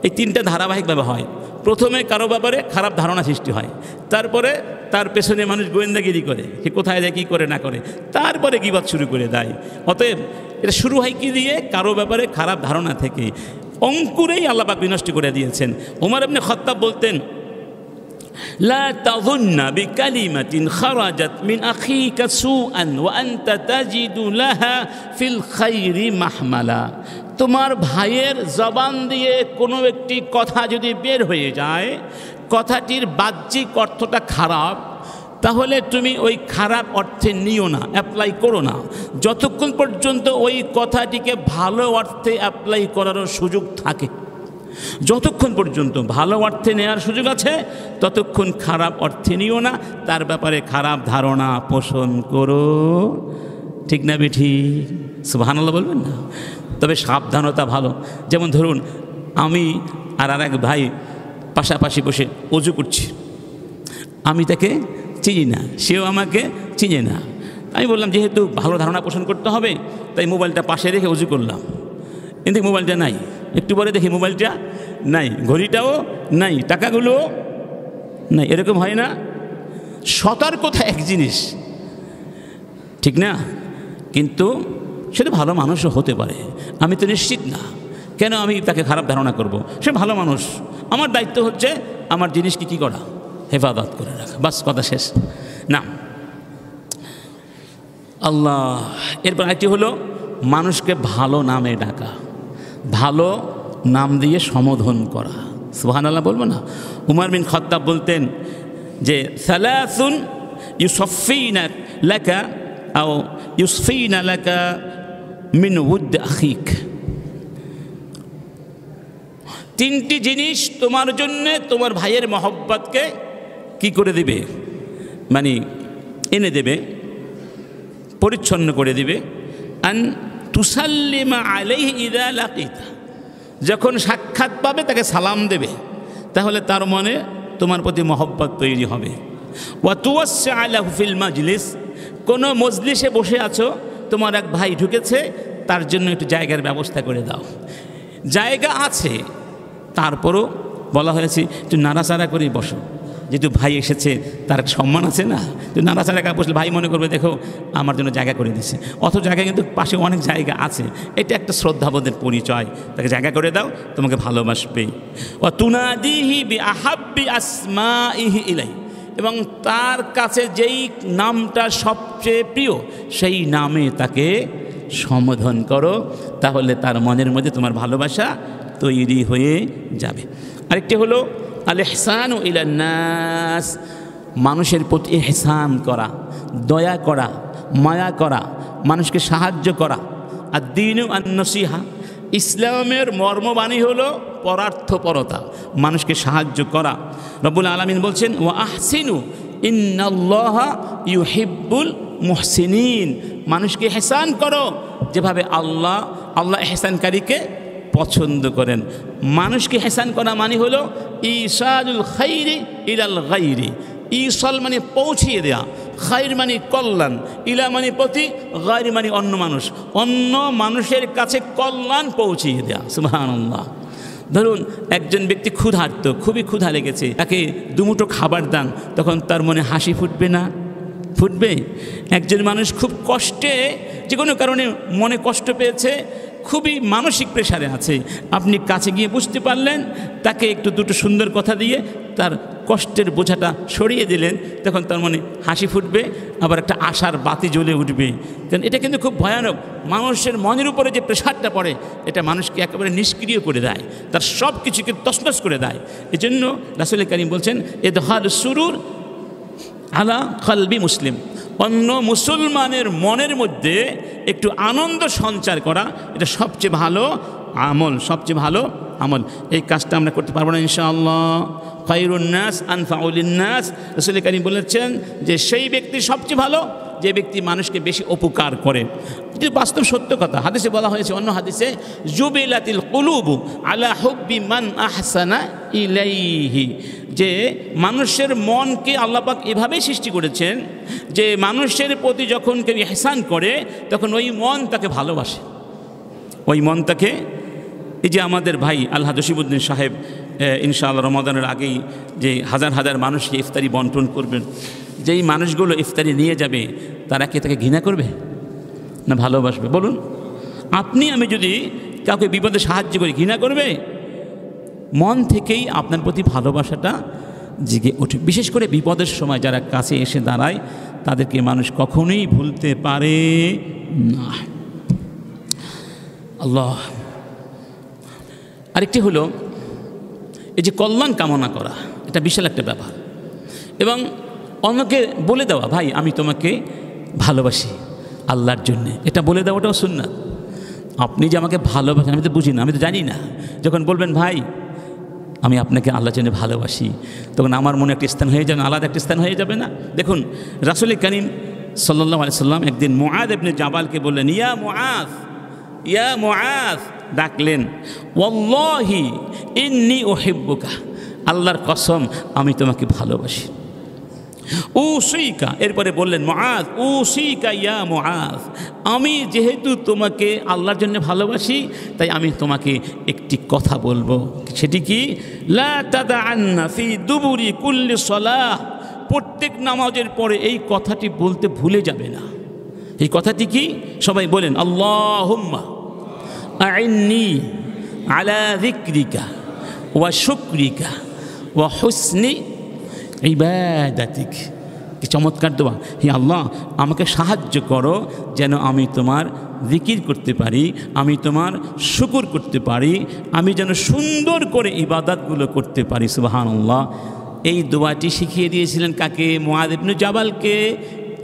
এই তিনটা ধারাবাহিকভাবে হয়। প্রথমে কারো ব্যাপারে খারাপ ধারণা সৃষ্টি হয়, তারপরে তার পেছনে মানুষ গোয়েন্দাগিরি করে, সে কোথায় যায়, কী করে না করে, তারপরে গীবত শুরু করে দেয়। অতএব এটা শুরু হয় কি দিয়ে? কারো ব্যাপারে খারাপ ধারণা থেকে। অঙ্কুরেই আল্লাহ পাক বিনষ্ট করে দিয়েছেন। ওমর ইবনে খাত্তাব বলতেন, লা তাযুন্না বিকালিমাতিন খারাজাত মিন আখিকা সুআন ওয়া আনতা তাজিদু লাহা ফিল খাইরি মাহমালা। তোমার ভাইয়ের জবান দিয়ে কোনো একটি কথা যদি বের হয়ে যায়, কথাটির বাহ্যিক অর্থটা খারাপ, তাহলে তুমি ওই খারাপ অর্থে নিও না, অ্যাপ্লাই করো না, যতক্ষণ পর্যন্ত ওই কথাটিকে ভালো অর্থে অ্যাপ্লাই করারও সুযোগ থাকে। যতক্ষণ পর্যন্ত ভালো অর্থে নেওয়ার সুযোগ আছে, ততক্ষণ খারাপ অর্থে নিও না, তার ব্যাপারে খারাপ ধারণা পোষণ করো। ঠিক না বেঠি? সুবহানাল্লাহ বলবেন না? তবে সাবধানতা ভালো। যেমন ধরুন, আমি আর এক ভাই পাশাপাশি বসে ওযু করছি, আমি তাকে চিনি না, সেও আমাকে চিনে না। আমি বললাম যেহেতু ভালো ধারণা পোষণ করতে হবে, তাই মোবাইলটা পাশে রেখে ওযু করলাম, কিন্তু মোবাইলটা নাই। একটু পরে দেখি মোবাইলটা নাই, ঘড়িটাও নাই, টাকাগুলোও নাই। এরকম হয় না? সতর্কতা এক জিনিস, ঠিক না? কিন্তু সেটা ভালো মানুষও হতে পারে, আমি তো নিশ্চিত না। কেন আমি তাকে খারাপ ধারণা করব? সে ভালো মানুষ, আমার দায়িত্ব হচ্ছে আমার জিনিসকে কী করা, হেফাজত করে রাখা, বাস, কথা শেষ না। আল্লাহ। এরপর একটি হলো মানুষকে ভালো নামে ডাকা, ভালো নাম দিয়ে সম্বোধন করা। সুবহানাল্লাহ বলবো না? উমর বিন খাত্তাব বলতেন যে সালাসুন ইউসফিনা লাকা আও ইউসফিনা লাকা মিন উদ আখিক। তিনটি জিনিস তোমার জন্যে তোমার ভাইয়ের মহব্বতকে কি করে দিবে, মানে এনে দেবে, পরিচ্ছন্ন করে দিবে। আন তুসাল্লিমা আলাইহি ইযা লাকিতা, যখন সাক্ষাৎ পাবে তাকে সালাম দেবে, তাহলে তার মনে তোমার প্রতি মহব্বত তৈরি হবে। ওয়া তুওয়াসসি আলাহু ফিল মাজলিস, কোনো মজলিসে বসে আছো, তোমার এক ভাই ঢুকেছে, তার জন্য একটু জায়গার ব্যবস্থা করে দাও। জায়গা আছে, তারপরও বলা হয়েছে একটু নাড়াচাড়া করে বসো, যেহেতু ভাই এসেছে তার সম্মান আছে না, তো নাড়াচাড়া করে বসলে ভাই মনে করবে দেখো আমার জন্য জায়গা করে দিচ্ছে। অত জায়গা কিন্তু পাশে অনেক জায়গা আছে, এটা একটা শ্রদ্ধাবোধের পরিচয়। তাকে জায়গা করে দাও, তোমাকে ভালোবাসবে। ওয়া তুনাদিহি বিআহাব্বি আসমাইহি ইলাই, এবং তার কাছে যেই নামটা সবচেয়ে প্রিয় সেই নামে তাকে সম্বোধন করো, তাহলে তার মনের মধ্যে তোমার ভালোবাসা তৈরি হয়ে যাবে। আরেকটি হলো আল ইহসানু ইলান নাস, মানুষের প্রতি ইহসান করা, দয়া করা, মায়া করা, মানুষকে সাহায্য করা। আর দ্বীনু আন-নসিহা, ইসলামের মর্মবাণী হলো পরার্থপরতা, মানুষকে সাহায্য করা। রব্বুল আলামিন বলছেন ওয়া আহসিনু ইন্নাল্লাহা ইউহিব্বুল মুহসিনিন, মানুষকে ইহসান করো যেভাবে আল্লাহ ইহসানকারীকে পছন্দ করেন। মানুষকে ইহসান করা মানে হলো ইসালুল খাইরি ইলাল গায়রি। ইসাল মানে পৌঁছিয়ে দেয়া, খাইর মানে কল্যাণ, ইলা মানে প্রতি, গায়রি মানে অন্য মানুষ, অন্য মানুষের কাছে কল্যাণ পৌঁছিয়ে দেয়া। সুবহানাল্লাহ। ধরুন একজন ব্যক্তি ক্ষুধার্ত, খুবই ক্ষুধা লেগেছে, তাকে দুমুঠো খাবার দান, তখন তার মনে হাসি ফুটবে না? ফুটবে। একজন মানুষ খুব কষ্টে, যে কোনো কারণে মনে কষ্ট পেয়েছে, খুবই মানসিক প্রেশারে আছে, আপনি কাছে গিয়ে বুঝতে পারলেন, তাকে একটু দুটো সুন্দর কথা দিয়ে তার কষ্টের বোঝাটা সরিয়ে দিলেন, তখন তার মনে হাসি ফুটবে, আবার একটা আশার বাতি জ্বলে উঠবে। কারণ এটা কিন্তু খুব ভয়ানক, মানুষের মনের উপরে যে প্রেশারটা পড়ে এটা মানুষকে একেবারে নিষ্ক্রিয় করে দেয়, তার সব কিছুকে তছনছ করে দেয়। এই জন্য রাসূল কারীম বলছেন ইদহালুস সুরুর আলা কলবি মুসলিম, অন্য মুসলমানের মনের মধ্যে একটু আনন্দ সঞ্চার করা, এটা সবচেয়ে ভালো আমল, সবচেয়ে ভালো আমল। এই কাজটা আমরা করতে পারবো না ইনশাআল্লাহ। খায়রুন নাস আনফাউ লিন-নাস, রাসূল কারীম বলেছেন যে সেই ব্যক্তি সবচেয়ে ভালো যে ব্যক্তি মানুষকে বেশি উপকার করে। এটা বাস্তব সত্য কথা। হাদিসে বলা হয়েছে, অন্য হাদিসে জুবিলাতিল কুলুবু আলা হুব্বি মান আহসানা ইলাইহি, যে মানুষের মনকে আল্লাহ পাক এভাবেই সৃষ্টি করেছেন যে মানুষের প্রতি যখন কেউ ইহসান করে তখন ওই মন তাকে ভালোবাসে, ওই মন তাকে। এই যে আমাদের ভাই আল্লাহ জসিমউদ্দিন সাহেব ইনশাআল্লাহ রমাদানের আগেই যে হাজার হাজার মানুষকে ইফতারি বন্টন করবেন, যেই মানুষগুলো ইফতারি নিয়ে যাবে তারা কি তাকে ঘৃণা করবে না ভালোবাসবে? বলুন, আপনি আমি যদি কাউকে বিপদে সাহায্য করি, ঘৃণা করবে? মন থেকেই আপনার প্রতি ভালোবাসাটা জেগে ওঠে। বিশেষ করে বিপদের সময় যারা কাছে এসে দাঁড়ায় তাদেরকে মানুষ কখনোই ভুলতে পারে না। আল্লাহ। আরেকটি হলো এই যে কল্যাণ কামনা করা, এটা বিশাল একটা ব্যাপার, এবং অন্যকে বলে দেওয়া, ভাই আমি তোমাকে ভালোবাসি আল্লাহর জন্যে, এটা বলে দেওয়াটাও সুন্নাত। আপনি যে আমাকে ভালোবাসেন আমি তো বুঝি না, আমি তো জানি না, যখন বলবেন ভাই আমি আপনাকে আল্লাহর জন্য ভালোবাসি, তখন আমার মনে একটা স্থান হয়ে যাবে, আলাদা একটা স্থান হয়ে যাবে না? দেখুন রাসূল কারীম সাল্লাল্লাহু আলাইহি সাল্লাম একদিন মুআয ইবনে জাবালকে বললেন, ইয়া মুআয, ইয়া মুআয, ডাকলেন, ওয়াল্লাহি ইন্নী উহিব্বুকা, আল্লাহর কসম আমি তোমাকে ভালোবাসি। উসিকা, এরপরে বললেন মুআয, উসিকা ইয়া মুআয, আমি যেহেতু তোমাকে আল্লাহর জন্য ভালোবাসি তাই আমি তোমাকে একটি কথা বলবো, সেটি কি? লা তাদাআন্না ফি দুবুরি কুল্লি সালাহ, প্রত্যেক নামাজের পরে এই কথাটি বলতে ভুলে যাবে না। এই কথাটি কি? সবাই বলেন, আল্লাহুম্মা আইন্নি আলা যিকরিকা ওয়া শুকরিকা ওয়া হুসনি ইবাদাতিক। কি চমৎকার দোয়া! হে আল্লাহ, আমাকে সাহায্য করো যেন আমি তোমার জিকির করতে পারি, আমি তোমার শুকর করতে পারি, আমি যেন সুন্দর করে ইবাদতগুলো করতে পারি। সুবহানাল্লাহ। এই দোয়াটি শিখিয়ে দিয়েছিলেন কাকে? মুআয ইবনে জাবালকে।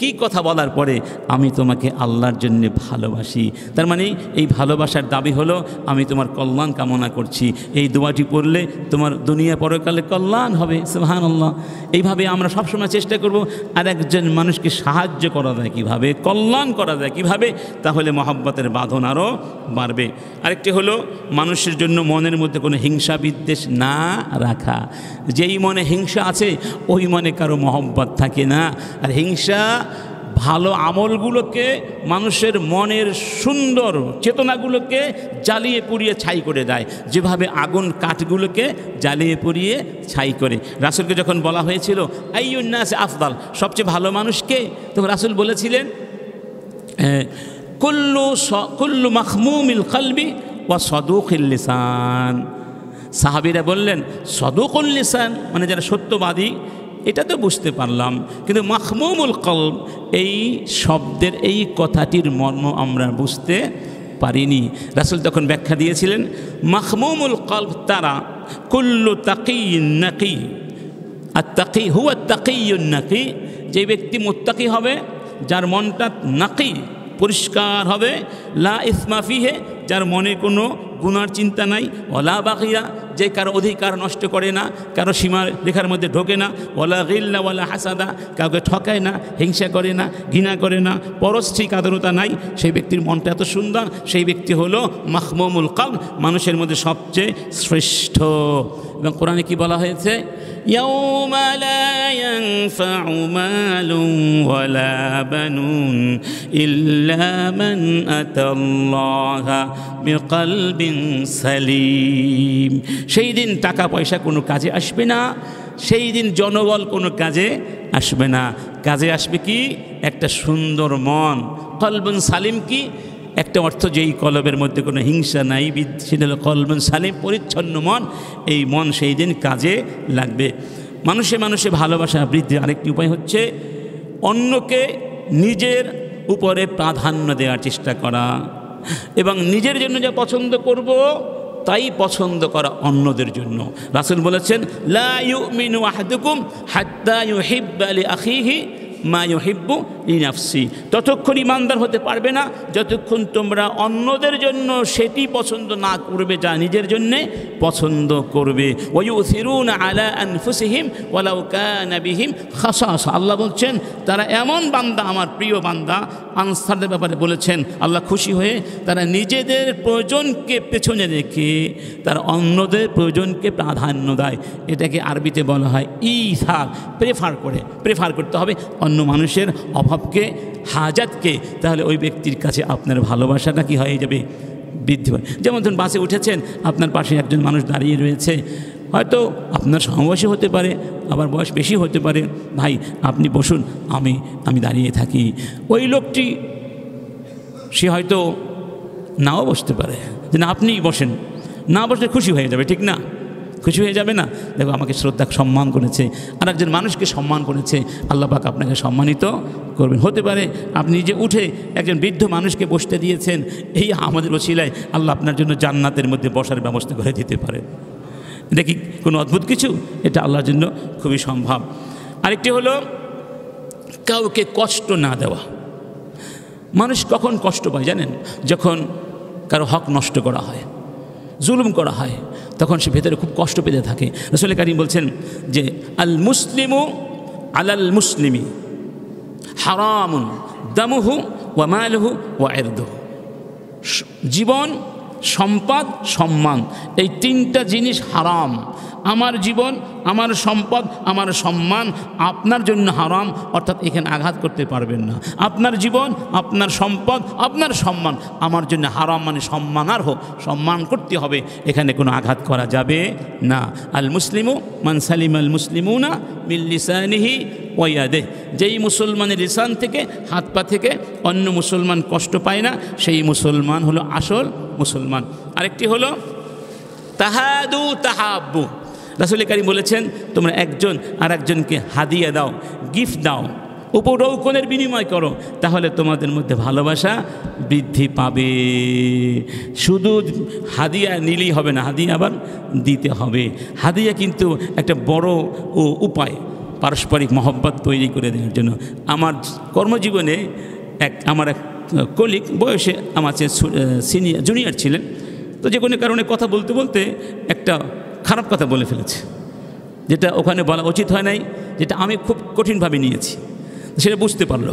কি কথা বলার পরে? আমি তোমাকে আল্লাহর জন্য ভালোবাসি। তার মানে এই ভালোবাসার দাবি হলো আমি তোমার কল্যাণ কামনা করছি। এই দোয়াটি পড়লে তোমার দুনিয়া পরকালে কল্যাণ হবে। সুবহানাল্লাহ। এইভাবে আমরা সবসময় চেষ্টা করব আর একজন মানুষকে সাহায্য করা যায় কীভাবে, কল্যাণ করা যায় কীভাবে, তাহলে মহব্বতের বাঁধন আরও বাড়বে। আরেকটি হলো মানুষের জন্য মনের মধ্যে কোনো হিংসা বিদ্বেষ না রাখা। যেই মনে হিংসা আছে ওই মনে কারো মহব্বত থাকে না। আর হিংসা ভালো আমলগুলোকে, মানুষের মনের সুন্দর চেতনাগুলোকে জ্বালিয়ে পুড়িয়ে ছাই করে দেয়, যেভাবে আগুন কাঠগুলোকে জ্বালিয়ে পুড়িয়ে ছাই করে। রাসূলকে যখন বলা হয়েছিল আইয়ুন নাস আফদাল, সবচেয়ে ভালো মানুষকে, তখন রাসূল বলেছিলেন কুল্লু মাখমুমিল কলবি ওয়া সাদুকিল লিসান। সাহাবীরা বললেন সাদুকুল লিসান মানে যারা সত্যবাদী, এটা তো বুঝতে পারলাম, কিন্তু মাখমুমুল কলব এই শব্দের এই কথাটির মর্ম আমরা বুঝতে পারিনি। রাসূল তখন ব্যাখ্যা দিয়েছিলেন মাখমুমুল কলব তারা কুল্লু তাকিয়্যিন নাকি আত্তাকি হুয়া তাকিয়ুন নাকি, যে ব্যক্তি মুত্তাকি হবে, যার মনটা নাকি পরিষ্কার হবে, লা ইসমা ফিহে, যার মনে কোনো গুনার চিন্তা নাই, ওয়ালা বাগিয়া, যে কারো অধিকার নষ্ট করে না, কারো সীমা রেখার মধ্যে ঢোকে না, ওয়ালা গিল্লা ওয়ালা হাসাদা, কাউকে ঠকায় না, হিংসা করে না, ঘৃণা করে না, পরশ্রী কাদরতা নাই, সেই ব্যক্তির মনটা এত সুন্দর, সেই ব্যক্তি হলো মাহমুমুল কলব, মানুষের মধ্যে সবচেয়ে শ্রেষ্ঠ। এবং কোরআনে কি বলা হয়েছে? ইয়াউমা লা ইয়ানফাউ মালুন ওয়ালা বানুন ইল্লা মান আতাল্লাহা বিকলবিন সালিম। সেই দিন টাকা পয়সা কোনো কাজে আসবে না, সেই দিন জনবল কোনো কাজে আসবে না। কাজে আসবে কি? একটা সুন্দর মন। কলবুন সালিম কি? একটা অর্থ, যেই কলবের মধ্যে কোনো হিংসা নাই, বিদ্বেষী, কলবুন সালিম, পরিচ্ছন্ন মন। এই মন সেই দিন কাজে লাগবে। মানুষে মানুষে ভালোবাসা বৃদ্ধির আরেকটি উপায় হচ্ছে অন্যকে নিজের উপরে প্রাধান্য দেওয়ার চেষ্টা করা, এবং নিজের জন্য যা পছন্দ করব তাই পছন্দ করা অন্যদের জন্য। রাসূল বলেছেন, লা ইউমিনু আহাদুকুম হাত্তা ইউহিব্বা লিআখিহি মা ইউহিব্বু লিনাফসি। ততক্ষণ ঈমানদার হতে পারবে না যতক্ষণ তোমরা অন্যদের জন্য সেটি পছন্দ না করবে যা নিজের জন্যে পছন্দ করবে। ওয়ায়ুসিরুনা আলা আনফুসিহিম ওয়ালাউ কানা বিহিম খাসাসা। আল্লাহ বলছেন, তারা এমন বান্দা, আমার প্রিয় বান্দা, আনসারদের ব্যাপারে বলেছেন আল্লাহ খুশি হয়ে, তারা নিজেদের প্রয়োজনকে পেছনে রেখে তারা অন্যদের প্রয়োজনকে প্রাধান্য দেয়। এটাকে আরবিতে বলা হয় ইসার, প্রেফার করতে হবে অন্য মানুষের অভাবকে, হাজাতকে। তাহলে ওই ব্যক্তির কাছে আপনার ভালোবাসাটা কি হয়ে যাবে? বৃদ্ধি পায়। যেমন ধরুন বাসে উঠেছেন, আপনার পাশে একজন মানুষ দাঁড়িয়ে রয়েছে, হয়তো আপনার সমবয়সী হতে পারে, আবার বয়স বেশি হতে পারে। ভাই আপনি বসুন, আমি দাঁড়িয়ে থাকি। ওই লোকটি সে হয়তো নাও বসতে পারে, যে না আপনিই বসেন, না বসলে খুশি হয়ে যাবে, ঠিক না? খুশি হয়ে যাবে না? দেখো, আমাকে শ্রদ্ধা সম্মান করেছে, আর একজন মানুষকে সম্মান করেছে, আল্লাহ পাক আপনাকে সম্মানিত করবেন। হতে পারে আপনি নিজে উঠে একজন বৃদ্ধ মানুষকে বসতে দিয়েছেন, এই আমাদের ওসিলায় আল্লাহ আপনার জন্য জান্নাতের মধ্যে বসার ব্যবস্থা করে দিতে পারে। এটা কি কোনো অদ্ভুত কিছু? এটা আল্লাহর জন্য খুবই সম্ভব। আরেকটি হলো কাউকে কষ্ট না দেওয়া। মানুষ কখন কষ্ট পায় জানেন? যখন কারো হক নষ্ট করা হয়, জুলুম করা হয়, তখন সে ভেতরে খুব কষ্ট পেতে থাকে। রাসূল কারীম বলছেন যে আল মুসলিমু আলাল মুসলিমি হারামুন দামুহু ওয়া মালুহু ওয়া ইরদুহু। জীবন, সম্পদ, সম্মান, এই তিনটা জিনিস হারাম। আমার জীবন, আমার সম্পদ, আমার সম্মান আপনার জন্য হারাম, অর্থাৎ এখানে আঘাত করতে পারবেন না। আপনার জীবন, আপনার সম্পদ, আপনার সম্মান আমার জন্য হারাম, মানে সম্মানার্হ, সম্মান করতে হবে, এখানে কোনো আঘাত করা যাবে না। আল মুসলিমু মান সালিমা আল মুসলিমুনা মিন লিসানিহি ওয়া ইয়াদিহি। যেই মুসলমানের লিসান থেকে, হাত পা থেকে অন্য মুসলমান কষ্ট পায় না, সেই মুসলমান হলো আসল মুসলমান। আরেকটি হলো তাহাদু তাহাব্বু। রাসূল কারীম বলেছেন, তোমরা একজন আর একজনকে হাদিয়া দাও, গিফট দাও, উপঢৌকনের বিনিময় করো, তাহলে তোমাদের মধ্যে ভালোবাসা বৃদ্ধি পাবে। শুধু হাদিয়া নিলেই হবে না, হাদিয়া আবার দিতে হবে। হাদিয়া কিন্তু একটা বড় উপায় পারস্পরিক মহব্বত তৈরি করে দেওয়ার জন্য। আমার কর্মজীবনে আমার এক কলিগ, বয়সে আমার চেয়ে জুনিয়র ছিলেন, তো যে কোনো কারণে কথা বলতে বলতে একটা খারাপ কথা বলে ফেলেছে, যেটা ওখানে বলা উচিত হয় নাই, যেটা আমি খুব কঠিনভাবে নিয়েছি। সেটা বুঝতে পারলো,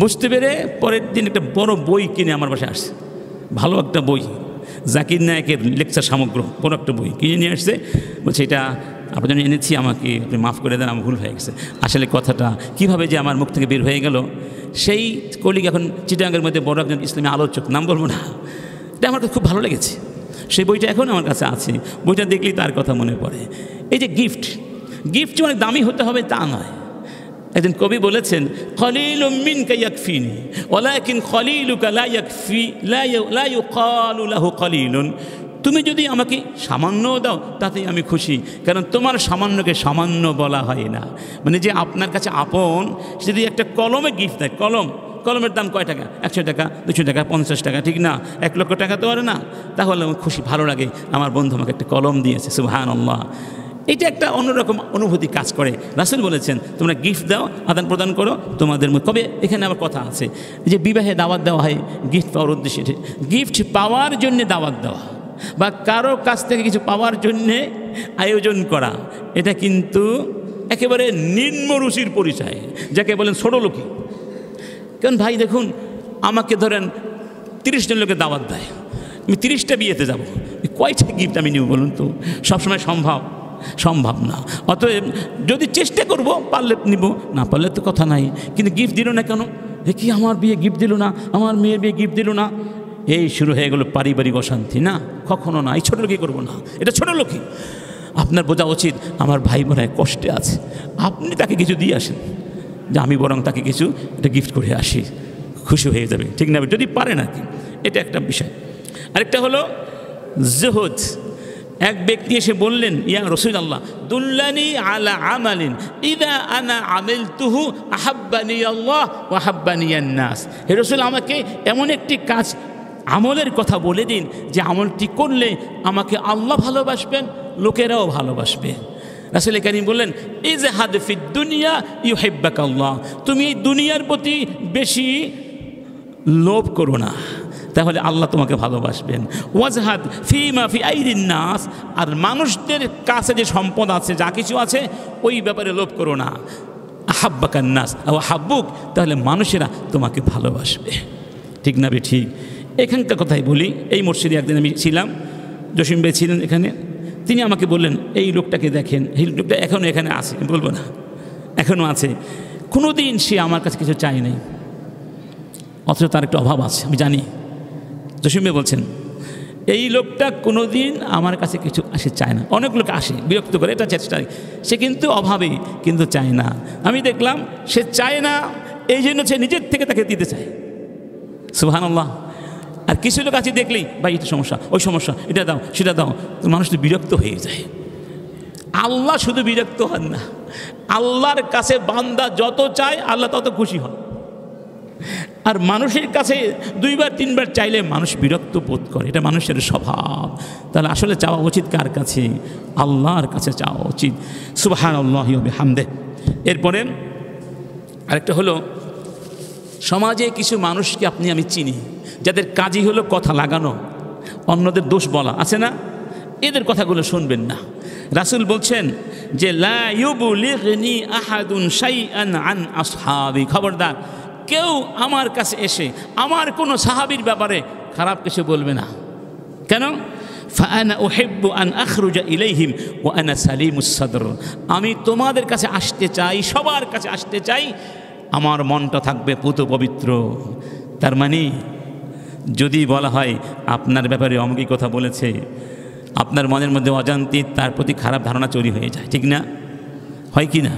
বুঝতে পেরে পরের দিন একটা বড় বই কিনে আমার বাসায় আসছে, ভালো একটা বই, জাকির নায়েকের লেকচার সামগ্র, বড় একটা বই কিনে নিয়ে আসছে। বলছে, এটা আপনার জন্য এনেছি, আমাকে আপনি মাফ করে দেন, আমার ভুল হয়ে গেছে। আসলে কথাটা কীভাবে যে আমার মুখ থেকে বের হয়ে গেল, সেই কলিগ এখন চিটাগাংয়ের মধ্যে বড় একজন ইসলামী আলোচক, নাম বলবো না, এটা আমার খুব ভালো লেগেছে। সেই বইটা এখন আমার কাছে আছে, বইটা দেখলেই তার কথা মনে পড়ে। এই যে গিফট যে অনেক দামি হতে হবে তা নয়। একজন কবি বলেছেন, খলিলুম মিনকা ইয়াকফিনি ওয়ালাকিন খলিলুকা লা ইয়াকফি লা ইউকালু লাহু খলিলুন। তুমি যদি আমাকে সামান্য দাও তাতেই আমি খুশি, কারণ তোমার সামান্যকে সামান্য বলা হয় না। মানে যে আপনার কাছে আপন, সে যদি একটা কলমে গিফট দেয়, কলমের দাম কয় টাকা? 100 টাকা, 200 টাকা, 50 টাকা, ঠিক না? 1 লক্ষ টাকা তো আর না। তাহলে আমার খুশি, ভালো লাগে, আমার বন্ধু আমাকে একটা কলম দিয়েছে, সুবহানাল্লাহ। এটা একটা অন্যরকম অনুভূতি কাজ করে। রাসূল বলেছেন তোমরা গিফট দাও, আদান প্রদান করো তোমাদের মধ্যে। কবে এখানে আবার কথা আছে যে বিবাহে দাওয়াত দেওয়া হয় গিফট পাওয়ার উদ্দেশ্যে। গিফট পাওয়ার জন্যে দাওয়াত দেওয়া বা কারো কাছ থেকে কিছু পাওয়ার জন্যে আয়োজন করা, এটা কিন্তু একেবারে নিম্ন রুচির পরিচয়, যাকে বলেন ছোটলোকি। কারণ ভাই দেখুন, আমাকে ধরেন 30 জন লোকের দাওয়াত দেয়, আমি 30টা বিয়েতে যাব, কয়টা গিফট আমি নিব বলুন তো? সবসময় সম্ভব না। অতএব যদি চেষ্টা করব, পারলে নিব, না পারলে তো কথা নাই। কিন্তু গিফট দিল না কেন? কি আমার বিয়ে গিফট দিল না, আমার মেয়ের বিয়ে গিফট দিল না, এই শুরু হয়ে গেল পারিবারিক অশান্তি। না, কখনো না, এই ছোটলোকি করবো না, এটা ছোটলোকি। আপনার বোঝা উচিত আমার ভাই বোনের কষ্টে আছে, আপনি তাকে কিছু দিয়ে আসেন, যে আমি বরং তাকে কিছু এটা গিফট করে আসি, খুশি হয়ে যাবে, ঠিক না? যদি পারেন আর কি, এটা একটা বিষয়। আরেকটা হলো জুহুদ। এক ব্যক্তি এসে বললেন, ইয়া রাসূলুল্লাহ দুল্লানি আলা আমালিন ইদা আনা আমিলতুহু আহাব্বানি আল্লাহ ওয়া আহাব্বানি আন-নাস। হে রাসূল, আমাকে এমন একটি কাজ আমলের কথা বলে দিন যে আমলটি করলে আমাকে আল্লাহ ভালোবাসবেন, লোকেরাও ভালোবাসবে। রাসূল কারীম বললেন, ইজহাদ ফিদ দুনিয়া ইউহিব্বুকাল্লাহ। তুমি এই দুনিয়ার প্রতি বেশি লোভ করো না, তাহলে আল্লাহ তোমাকে ভালোবাসবেন। ওয়াজহাদ ফিমা ফি আইদিন নাস। আর মানুষদের কাছে যে সম্পদ আছে, যা কিছু আছে, ওই ব্যাপারে লোভ করো না। আহাব্বাকান নাস আও হাব্বুক, তাহলে মানুষেরা তোমাকে ভালোবাসবে, ঠিক না? ঠিক। এখানকার কথাই বলি, এই মসজিদে একদিন আমি ছিলাম, জসিম ভাই ছিলেন এখানে, তিনি আমাকে বললেন, এই লোকটাকে দেখেন, এই লোকটা এখনও এখানে আছে, বলবো না, এখনও আছে। কোনো দিন সে আমার কাছে কিছু চাই নাই, অথচ তার একটা অভাব আছে, আমি জানি। জসিম ভাই বলছেন, এই লোকটা কোনো দিন আমার কাছে কিছু আসে চায় না। অনেক লোক আসে, বিরক্ত করে, এটা চেষ্টা, সে কিন্তু অভাবে, কিন্তু চায় না। আমি দেখলাম সে চায় না, এই জন্য সে নিজের থেকে তাকে দিতে চায়। সুবহানাল্লাহ। আর কিছু লোক আছে দেখলেই, ভাই এটা সমস্যা, ওই সমস্যা, এটা দাও, সেটা দাও, তো মানুষ তো বিরক্ত হয়ে যায়। আল্লাহ শুধু বিরক্ত হন না, আল্লাহর কাছে বান্দা যত চায় আল্লাহ তত খুশি হন। আর মানুষের কাছে 2বার 3বার চাইলে মানুষ বিরক্ত বোধ করে, এটা মানুষের স্বভাব। তাহলে আসলে চাওয়া উচিত কার কাছে? আল্লাহর কাছে চাওয়া উচিত। সুবহানাল্লাহি ওয়া বিহামদিহি। এরপরে আরেকটা হলো, সমাজে কিছু মানুষকে আপনি আমি চিনি, যাদের কাজই হলো কথা লাগানো, অন্যদের দোষ বলা, আছে না? এদের কথাগুলো শুনবেন না। রাসূল বলছেন যে লা ইউবলিগনি আহাদুন শাইআন আন আসহাবি। খবরদার, কেউ আমার কাছে এসে আমার কোনো সাহাবীর ব্যাপারে খারাপ কিছু বলবে না। কেন? ফাআনা উহিব্বু আন আখরুজা ইলাইহিম ওয়া আনা সালিমুস সাদর। আমি তোমাদের কাছে আসতে চাই, সবার কাছে আসতে চাই, আমার মনটা থাকবে পুত পবিত্র। তার মানে যদি বলা হয় আপনার ব্যাপারে অমুকই কথা বলেছে, আপনার মনের মধ্যে অজান্তে তার প্রতি খারাপ ধারণা তৈরি হয়ে যায়, ঠিক না? হয় কি না?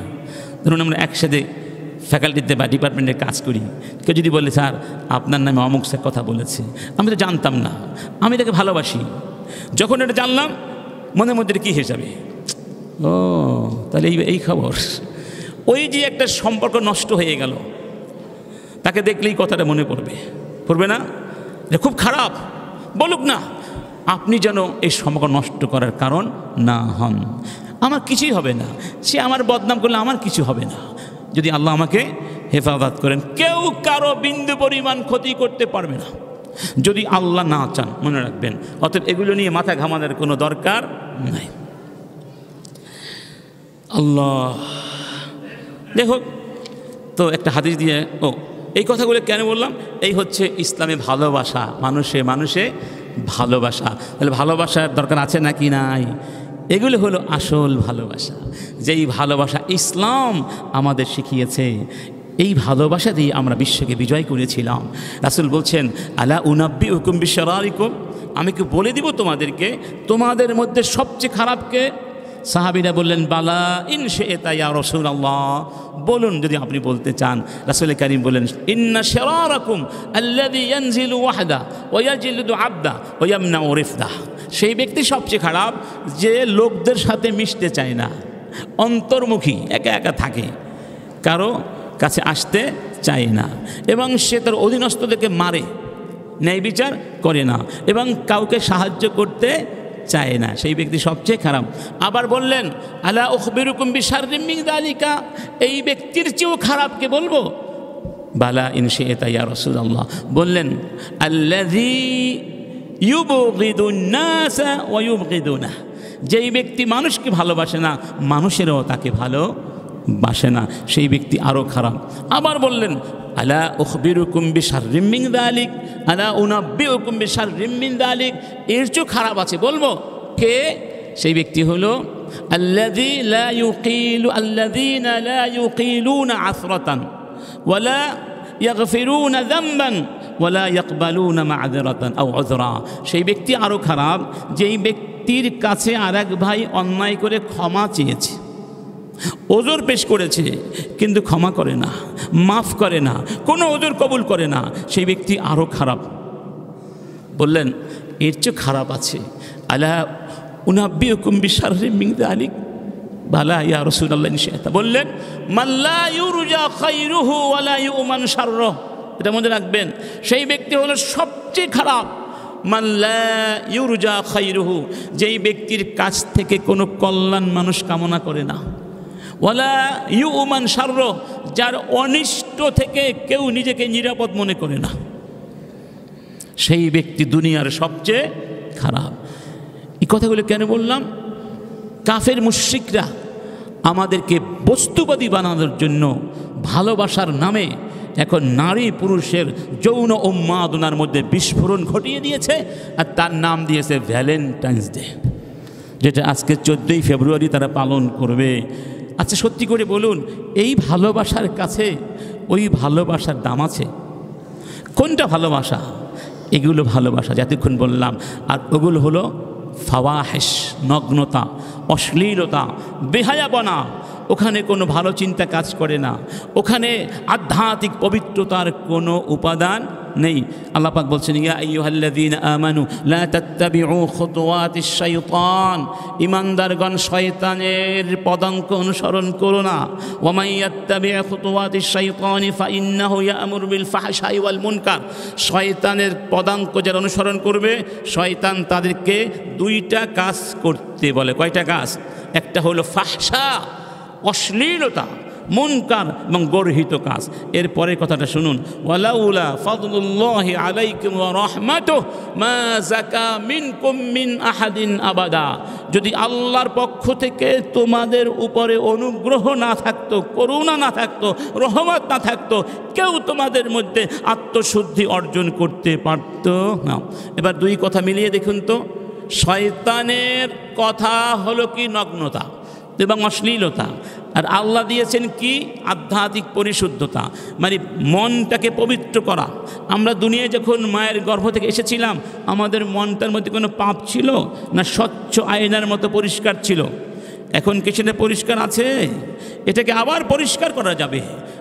ধরুন আমরা একসাথে ফ্যাকাল্টিতে বা ডিপার্টমেন্টে কাজ করি, কেউ যদি বলে স্যার আপনার নামে অমুক স্যার কথা বলেছে, আমি তো জানতাম না, আমি তাকে ভালোবাসি। যখন এটা জানলাম, মনের মধ্যে কী হিসাবে, ও তাহলে এই খবর, ওই যে একটা সম্পর্ক নষ্ট হয়ে গেল, তাকে দেখলেই কথাটা মনে পড়বে না? এটা খুব খারাপ, বলুক না, আপনি যেন এই সম্পর্ক নষ্ট করার কারণ না হন। আমার কিছুই হবে না, সে আমার বদনাম করলে আমার কিছু হবে না, যদি আল্লাহ আমাকে হেফাজত করেন। কেউ কারো বিন্দু পরিমাণ ক্ষতি করতে পারবে না যদি আল্লাহ না চান, মনে রাখবেন। অতএব এগুলো নিয়ে মাথা ঘামানোর কোনো দরকার নাই। আল্লাহ দেখো তো, একটা হাদিস দিয়ে, এই কথাগুলো কেন বললাম? এই হচ্ছে ইসলামে ভালোবাসা, মানুষে ভালোবাসা। তাহলে ভালোবাসার দরকার আছে নাকি নাই? এগুলো হলো আসল ভালোবাসা, যেই ভালোবাসা ইসলাম আমাদের শিখিয়েছে। এই ভালোবাসা দিয়ে আমরা বিশ্বকে বিজয় করেছিলাম। রাসূল বলছেন, আলা উনাব্বিউকুম বিশরারিকুম, আমি কি বলে দিব তোমাদেরকে তোমাদের মধ্যে সবচেয়ে খারাপকে? সাহাবীরা বললেন, বালা ইন শি'তা ইয়া রাসূলুল্লাহ, বলুন যদি আপনি বলতে চান। রাসূল কারীম বলেন, ইন্না শিরারাকুম আল্লাযী ইয়ানজিলু ওয়াহদা ওয়া ইয়াজলিদু আবদা ওয়া ইয়ামনাউ রিফদা। সেই ব্যক্তি সবচেয়ে খারাপ যে লোকদের সাথে মিশতে চায় না, অন্তর্মুখী, একা একা থাকে, কারো কাছে আসতে চায় না, এবং সে তার অধীনস্থদেরকে মারে, ন্যায় বিচার করে না, এবং কাউকে সাহায্য করতে চায় না, সেই ব্যক্তি সবচেয়ে খারাপ। আবার বললেন আলা উখবিরুকুম বিশাররিম মিন যালিকা, এই ব্যক্তির চেয়েও খারাপকে বলবো? বালা ইন শি'তা ইয়া রাসূলুল্লাহ। বললেন আল্লাযী ইউবগিদুন নাসা ওয়া ইউবগিদুনা, যেই ব্যক্তি মানুষকে ভালোবাসে না, মানুষেরাও তাকে ভালোবাসে না, সেই ব্যক্তি আরও খারাপ। আবার বললেন আলা উখবিরুকুম বিশাররিম মিন যালিক, আলা উনাব্বিউকুম বিশাররিম মিন যালিক, এর চেয়েও খারাপ আছে বলবো? কে? সেই ব্যক্তি হলো আল্লাযীনা লা ইউকিলুনা আসরাতান ওয়ালা ইয়াগফিরুনা যামবান ওয়ালা ইয়াকবালুনা মা'যিরাতান আও উযরা। সেই ব্যক্তি আরও খারাপ যেই ব্যক্তির কাছে আরেক ভাই অন্যায় করে ক্ষমা চেয়েছে, ওজর পেশ করেছে, কিন্তু ক্ষমা করে না, মাফ করে না, কোনো ওজর কবুল করে না, সেই ব্যক্তি আরও খারাপ। বললেন এর চেয়ে খারাপ আছে। আলা উনাব্বিউকুম বিশাররিম মিন যালিক, বালা ইয়া রাসূলুল্লাহ ইন শি'তা। বললেন মাল্লা ইউরজা খায়রুহু ওয়ালা ইউমান শাররুহু, এটা মনে রাখবেন, সেই ব্যক্তি হলো সবচেয়ে খারাপ। মাল্লা ইউরজা খায়রুহু, যেই ব্যক্তির কাছ থেকে কোনো কল্যাণ মানুষ কামনা করে না, ওয়ালা ইউমান শাররুহু, যার অনিষ্ট থেকে কেউ নিজেকে নিরাপদ মনে করে না, সেই ব্যক্তি দুনিয়ার সবচেয়ে খারাপ। এই কথাগুলো কেন বললাম? কাফের মুশরিকরা আমাদেরকে বস্তুবাদী বানানোর জন্য ভালোবাসার নামে এখন নারী পুরুষের যৌন উন্মাদনার মধ্যে বিস্ফোরণ ঘটিয়ে দিয়েছে, আর তার নাম দিয়েছে ভ্যালেন্টাইন্স ডে, যেটা আজকে 14ই ফেব্রুয়ারি তারা পালন করবে। আচ্ছা সত্যি করে বলুন, এই ভালোবাসার কাছে ওই ভালোবাসার দাম আছে? কোনটা ভালোবাসা? এগুলো ভালোবাসা যতক্ষণ বললাম, আর ওগুলো হলো ফাওয়াহিশ, নগ্নতা, অশ্লীলতা, বেহায়াপনা। ওখানে কোনো ভালো চিন্তা কাজ করে না, ওখানে আধ্যাত্মিক পবিত্রতার কোনো উপাদান নেই। আল্লাহ পাক বলছেন ইয়া আইয়ুহাল্লাযীনা আমানু লা তাত্তাবিউ খুতুওয়াতিশ শাইতান, ঈমানদারগণ শয়তানের পদাঙ্ক অনুসরণ করো না। ওয়া মান ইয়াত্তাবি' খুতুওয়াতিশ শাইতানি ফাইন্নাহু ইয়া'মুরু বিল ফাহশাই ওয়াল মুনকার, শয়তানের পদাঙ্ক যারা অনুসরণ করবে, শয়তান তাদেরকে দুইটা কাজ করতে বলে। কয়টা কাজ? একটা হলো ফাহশা, অশ্লীলতা, মুনকার এবং গর্হিত কাজ। এরপরের কথাটা শুনুন, ওয়ালাউলা ফাদলুল্লাহি আলাইকুম ওয়া রাহমাতুহু মা যাকা মিনকুম মিন আহাদিন আবাদা, যদি আল্লাহর পক্ষ থেকে তোমাদের উপরে অনুগ্রহ না থাকতো, করুণা না থাকতো, রহমত না থাকতো, কেউ তোমাদের মধ্যে আত্মশুদ্ধি অর্জন করতে পারত না। এবার দুই কথা মিলিয়ে দেখুন তো, শয়তানের কথা হলো কি? নগ্নতা এবং অশ্লীলতা। আর আল্লাহ দিয়েছেন কি? আধ্যাত্মিক পরিশুদ্ধতা, মানে মনটাকে পবিত্র করা। আমরা দুনিয়ায় যখন মায়ের গর্ভ থেকে এসেছিলাম, আমাদের মনটার মধ্যে কোনো পাপ ছিল না? স্বচ্ছ আয়নার মতো পরিষ্কার ছিল। এখন কি সেটা পরিষ্কার আছে? এটাকে আবার পরিষ্কার করা যাবে।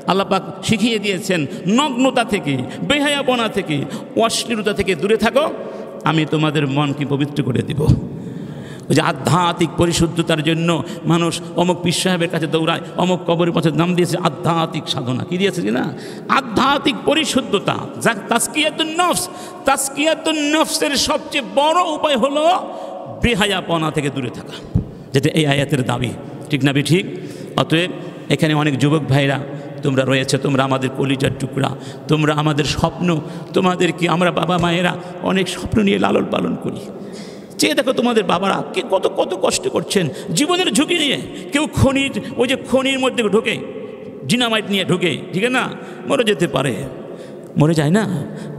আল্লাহ পাক শিখিয়ে দিয়েছেন নগ্নতা থেকে, বেহায়াপনা থেকে, অশ্লীলতা থেকে দূরে থাকো, আমি তোমাদের মনকে পবিত্র করে দেব। ওই যে আধ্যাত্মিক পরিশুদ্ধতার জন্য মানুষ অমুক পীর সাহেবের কাছে দৌড়ায়, অমুক কবরের পাশে নাম দিয়েছে আধ্যাত্মিক সাধনা। কি দিয়েছে কি না? আধ্যাত্মিক পরিশুদ্ধতা, যা তাজকিয়াতুন নফস। তাজকিয়াতুন নফসের সবচেয়ে বড় উপায় হলো বেহায়াপনা থেকে দূরে থাকা, যেটা এই আয়াতের দাবি। ঠিক না? ঠিক। অতএব এখানে অনেক যুবক ভাইরা তোমরা রয়েছে, তোমরা আমাদের কলিজার টুকরা, তোমরা আমাদের স্বপ্ন। তোমাদেরকে আমরা বাবা মায়েরা অনেক স্বপ্ন নিয়ে লালন পালন করি। চেয়ে দেখো তোমাদের বাবারা কে কত কত কষ্ট করছেন জীবনের ঝুঁকি নিয়ে। কেউ খনির, ওই যে খনির মধ্যে ঢোকে, ডিনামাইট নিয়ে ঢোকে, ঠিক না? মরে যেতে পারে, মরে যায় না?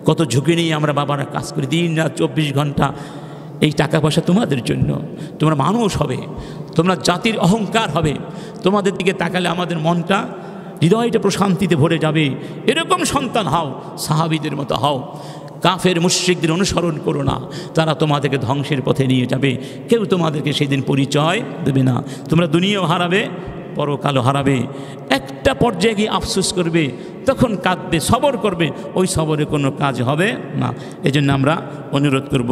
কত ঝুঁকি নিয়ে আমরা বাবারা কাজ করি, দিন রাত 24 ঘন্টা। এই টাকা পয়সা তোমাদের জন্য, তোমরা মানুষ হবে, তোমরা জাতির অহংকার হবে। তোমাদের দিকে তাকালে আমাদের মনটা, হৃদয়টা প্রশান্তিতে ভরে যাবে। এরকম সন্তান হও, সাহাবীদের মতো হও। কাফের মুশরিকদের অনুসরণ করো না, তারা তোমাদেরকে ধ্বংসের পথে নিয়ে যাবে। কেউ তোমাদেরকে সেদিন পরিচয় দেবে না। তোমরা দুনিয়াও হারাবে, পরকালও হারাবে, একটা পর্যায়ে গিয়ে আফসোস করবে, তখন কাঁদবে, সবর করবে, ওই সবরে কোনো কাজ হবে না। এজন্য আমরা অনুরোধ করব,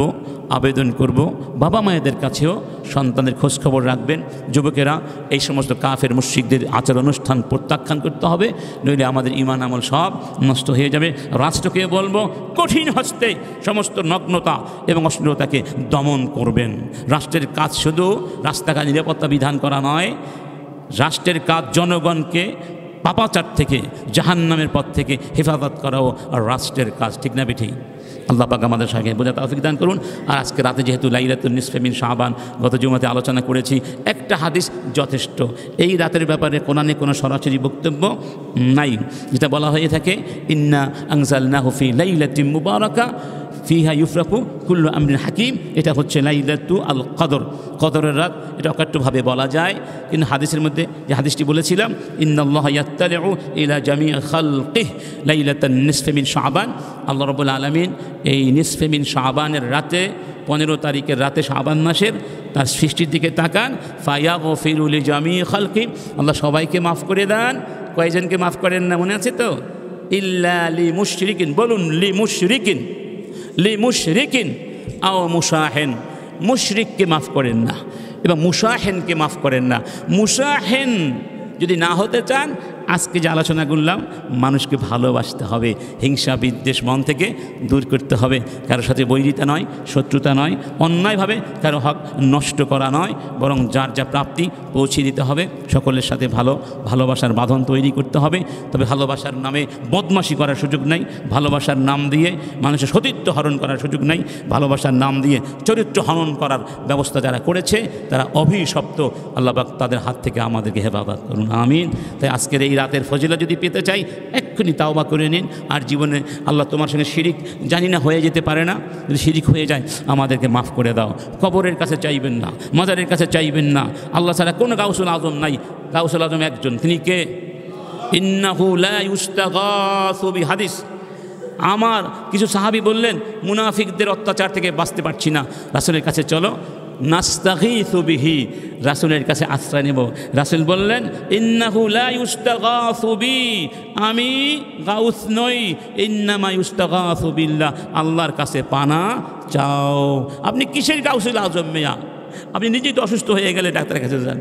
আবেদন করব, বাবা মায়েদের কাছেও সন্তানের খোঁজখবর রাখবেন। যুবকেরা এই সমস্ত কাফের মুশরিকদের আচার অনুষ্ঠান প্রত্যাখ্যান করতে হবে, নইলে আমাদের ঈমান আমল সব নষ্ট হয়ে যাবে। রাষ্ট্রকে বলবো কঠিন হস্তে সমস্ত নগ্নতা এবং অশ্লীলতাকে দমন করবেন। রাষ্ট্রের কাজ শুধু রাস্তাঘাট নিরাপত্তা বিধান করা নয়, রাষ্ট্রের কাজ জনগণকে পাপাচার থেকে, জাহান্নামের পথ থেকে হেফাজত করাও আর রাষ্ট্রের কাজ, ঠিক না বেঠিক? আল্লাহ পাক আমাদের সঙ্গে বোঝা তৌফিক দান করুন। আর আজকে রাতে যেহেতু লাইলাতুন নিসফে মিন শাবান গত জুমাতে আলোচনা করেছি, একটা হাদিস যথেষ্ট। এই রাতের ব্যাপারে কোরআনে কোনো সরাসরি বক্তব্য নাই, যেটা বলা হয়ে থাকে ইন্না আনজালনাহু ফি লাইলাতিন মুবারাকা ফিহা ইউফরাকু কুল্লু আমরিন হাকিম। এটা হচ্ছে লাইলাতু আল কদর, কদরের রাত। এটা অকাট্যভাবে বলা যায়, কিন্তু হাদিসের মধ্যে যে হাদিসটি বলেছিলাম ইন্নাল্লাহা ইয়াত্তালিউ ইলা জামিই খালকিহি লাইলাতান নিসফি মিন শাবান, আল্লাহ রাব্বুল আলামিন এই নিসফে মিন শাবানের রাতে, 15 তারিখের রাতে শাবান মাসের, তার সৃষ্টির দিকে তাকান, ফায়াগফিরু লিজামিই খালকি, আল্লাহ সবাইকে মাফ করে দেন। কয়জনকে মাফ করেন না মনে আছে তো? ইল্লা লিমুশরিকিন, বলুন লিমুশরিকিন, লিমুশরিকিন আও মুশাহিন, মুশরিককে মাফ করেন না এবং মুশাহিনকে মাফ করেন না। মুশাহিন যদি না হতে চান, আজকে যে আলোচনা করলাম, মানুষকে ভালোবাসতে হবে, হিংসা বিদ্বেষ মন থেকে দূর করতে হবে, কারোর সাথে বৈরিতা নয়, শত্রুতা নয়, অন্যায়ভাবে কারো হক নষ্ট করা নয়, বরং যার যা প্রাপ্তি পৌঁছে দিতে হবে। সকলের সাথে ভালোবাসার বাঁধন তৈরি করতে হবে। তবে ভালোবাসার নামে বদমাশি করার সুযোগ নাই, ভালোবাসার নাম দিয়ে মানুষের সতীত্ব হরণ করার সুযোগ নাই, ভালোবাসার নাম দিয়ে চরিত্র হনন করার ব্যবস্থা যারা করেছে তারা অভিশপ্ত। আল্লাহ পাক তাদের হাত থেকে আমাদেরকে হেফাজত করুন, আমিন। তাই আজকের এই রাতের ফজিলত যদি পেতে চাই, এক্ষুনি তাওবা করে নিন। আর জীবনে আল্লাহ তোমার সঙ্গে শিরিক জানি না হয়ে যেতে পারে না, যদি শিরিক হয়ে যায় আমাদেরকে মাফ করে দাও। কবরের কাছে চাইবেন না, মাজারের কাছে চাইবেন না। আল্লাহ ছাড়া কোনো গাউসুল আজম নাই, গাউসুল আজম একজন, তিনি কে? ইন্নাহু লা ইউস্তাগাসু বিহাদিস। আমার কিছু সাহাবী বললেন মুনাফিকদের অত্যাচার থেকে বাঁচতে পারছি না, রাসূলের কাছে চলো, নাস্তাগীসু বিহি, রাসূলের কাছে আশ্রয় নেব। রাসূল বললেন ইন্নাহু লা ইউস্তাগাসু বি, আমি গাউস নই, ইন্নামা ইউস্তাগাসু বিল্লাহ, আল্লাহর কাছে পানা চাও। আপনি কিসের গাউসুল আজম মিয়া? আপনি নিজেই তো অসুস্থ হয়ে গেলে ডাক্তারের কাছে যান,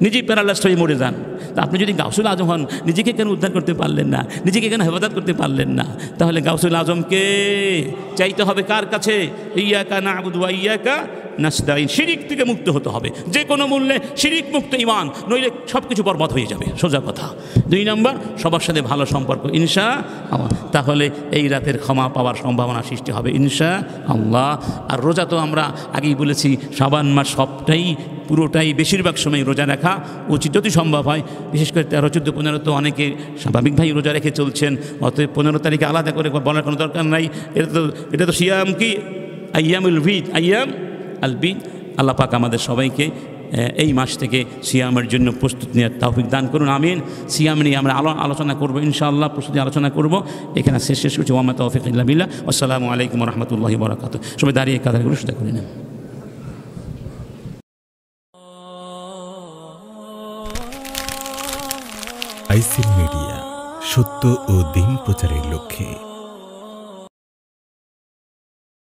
নিজেই প্যারালাইজড হয়ে মরে যান। তা আপনি যদি গাউসুল আজম হন, নিজেকে কেন উদ্ধার করতে পারলেন না? নিজেকে কেন হেফাজত করতে পারলেন না? তাহলে গাউসুল আজমকে চাইতে হবে কার কাছে? ইয়াকা না'বুদু ওয়া ইয়াকা নাস্তাইন। শিরিক থেকে মুক্ত হতে হবে যে কোনো মূল্যে, শিরিক মুক্ত ঈমান, নইলে সব কিছু বরবাদ হয়ে যাবে, সোজা কথা। 2 নম্বর, সবার সাথে ভালো সম্পর্ক ইনশাআল্লাহ, তাহলে এই রাতের ক্ষমা পাওয়ার সম্ভাবনা সৃষ্টি হবে ইনশাআল্লাহ। আর রোজা তো আমরা আগেই বলেছি, শাবান মাস সবটাই, পুরোটাই, বেশিরভাগ সময় রোজা রাখা উচিত যদি সম্ভব হয়। বিশেষ করে 13, 14, 15 তো অনেকে স্বাভাবিকভাবেই রোজা রেখে চলছেন, অতএব 15 তারিখে আলাদা করে বলার কোনো দরকার নাই। এটা তো সিয়াম কি আইয়ামুল বিদ, আইয়াম আল বিদ। আল্লাহ পাক আমাদের সবাইকে এই মাস থেকে সিয়ামের জন্য প্রস্তুত নেওয়ার তৌফিক দান করুন, আমিন। সিয়াম নিয়ে আমরা আলোচনা করবো ইনশাআল্লাহ, প্রস্তুতি আলোচনা করব। এখানে শেষ করছি, ওয়া মা তাওফিক ইল্লা বিল্লাহ। আসসালামু আলাইকুম ওয়া রাহমাতুল্লাহি ওয়া বারাকাতুহু। সবাই দাঁড়িয়ে কথাগুলো শুনতে করে নেন। আইসিল মিডিয়া, সত্য ও দিন প্রচারের লক্ষ্যে।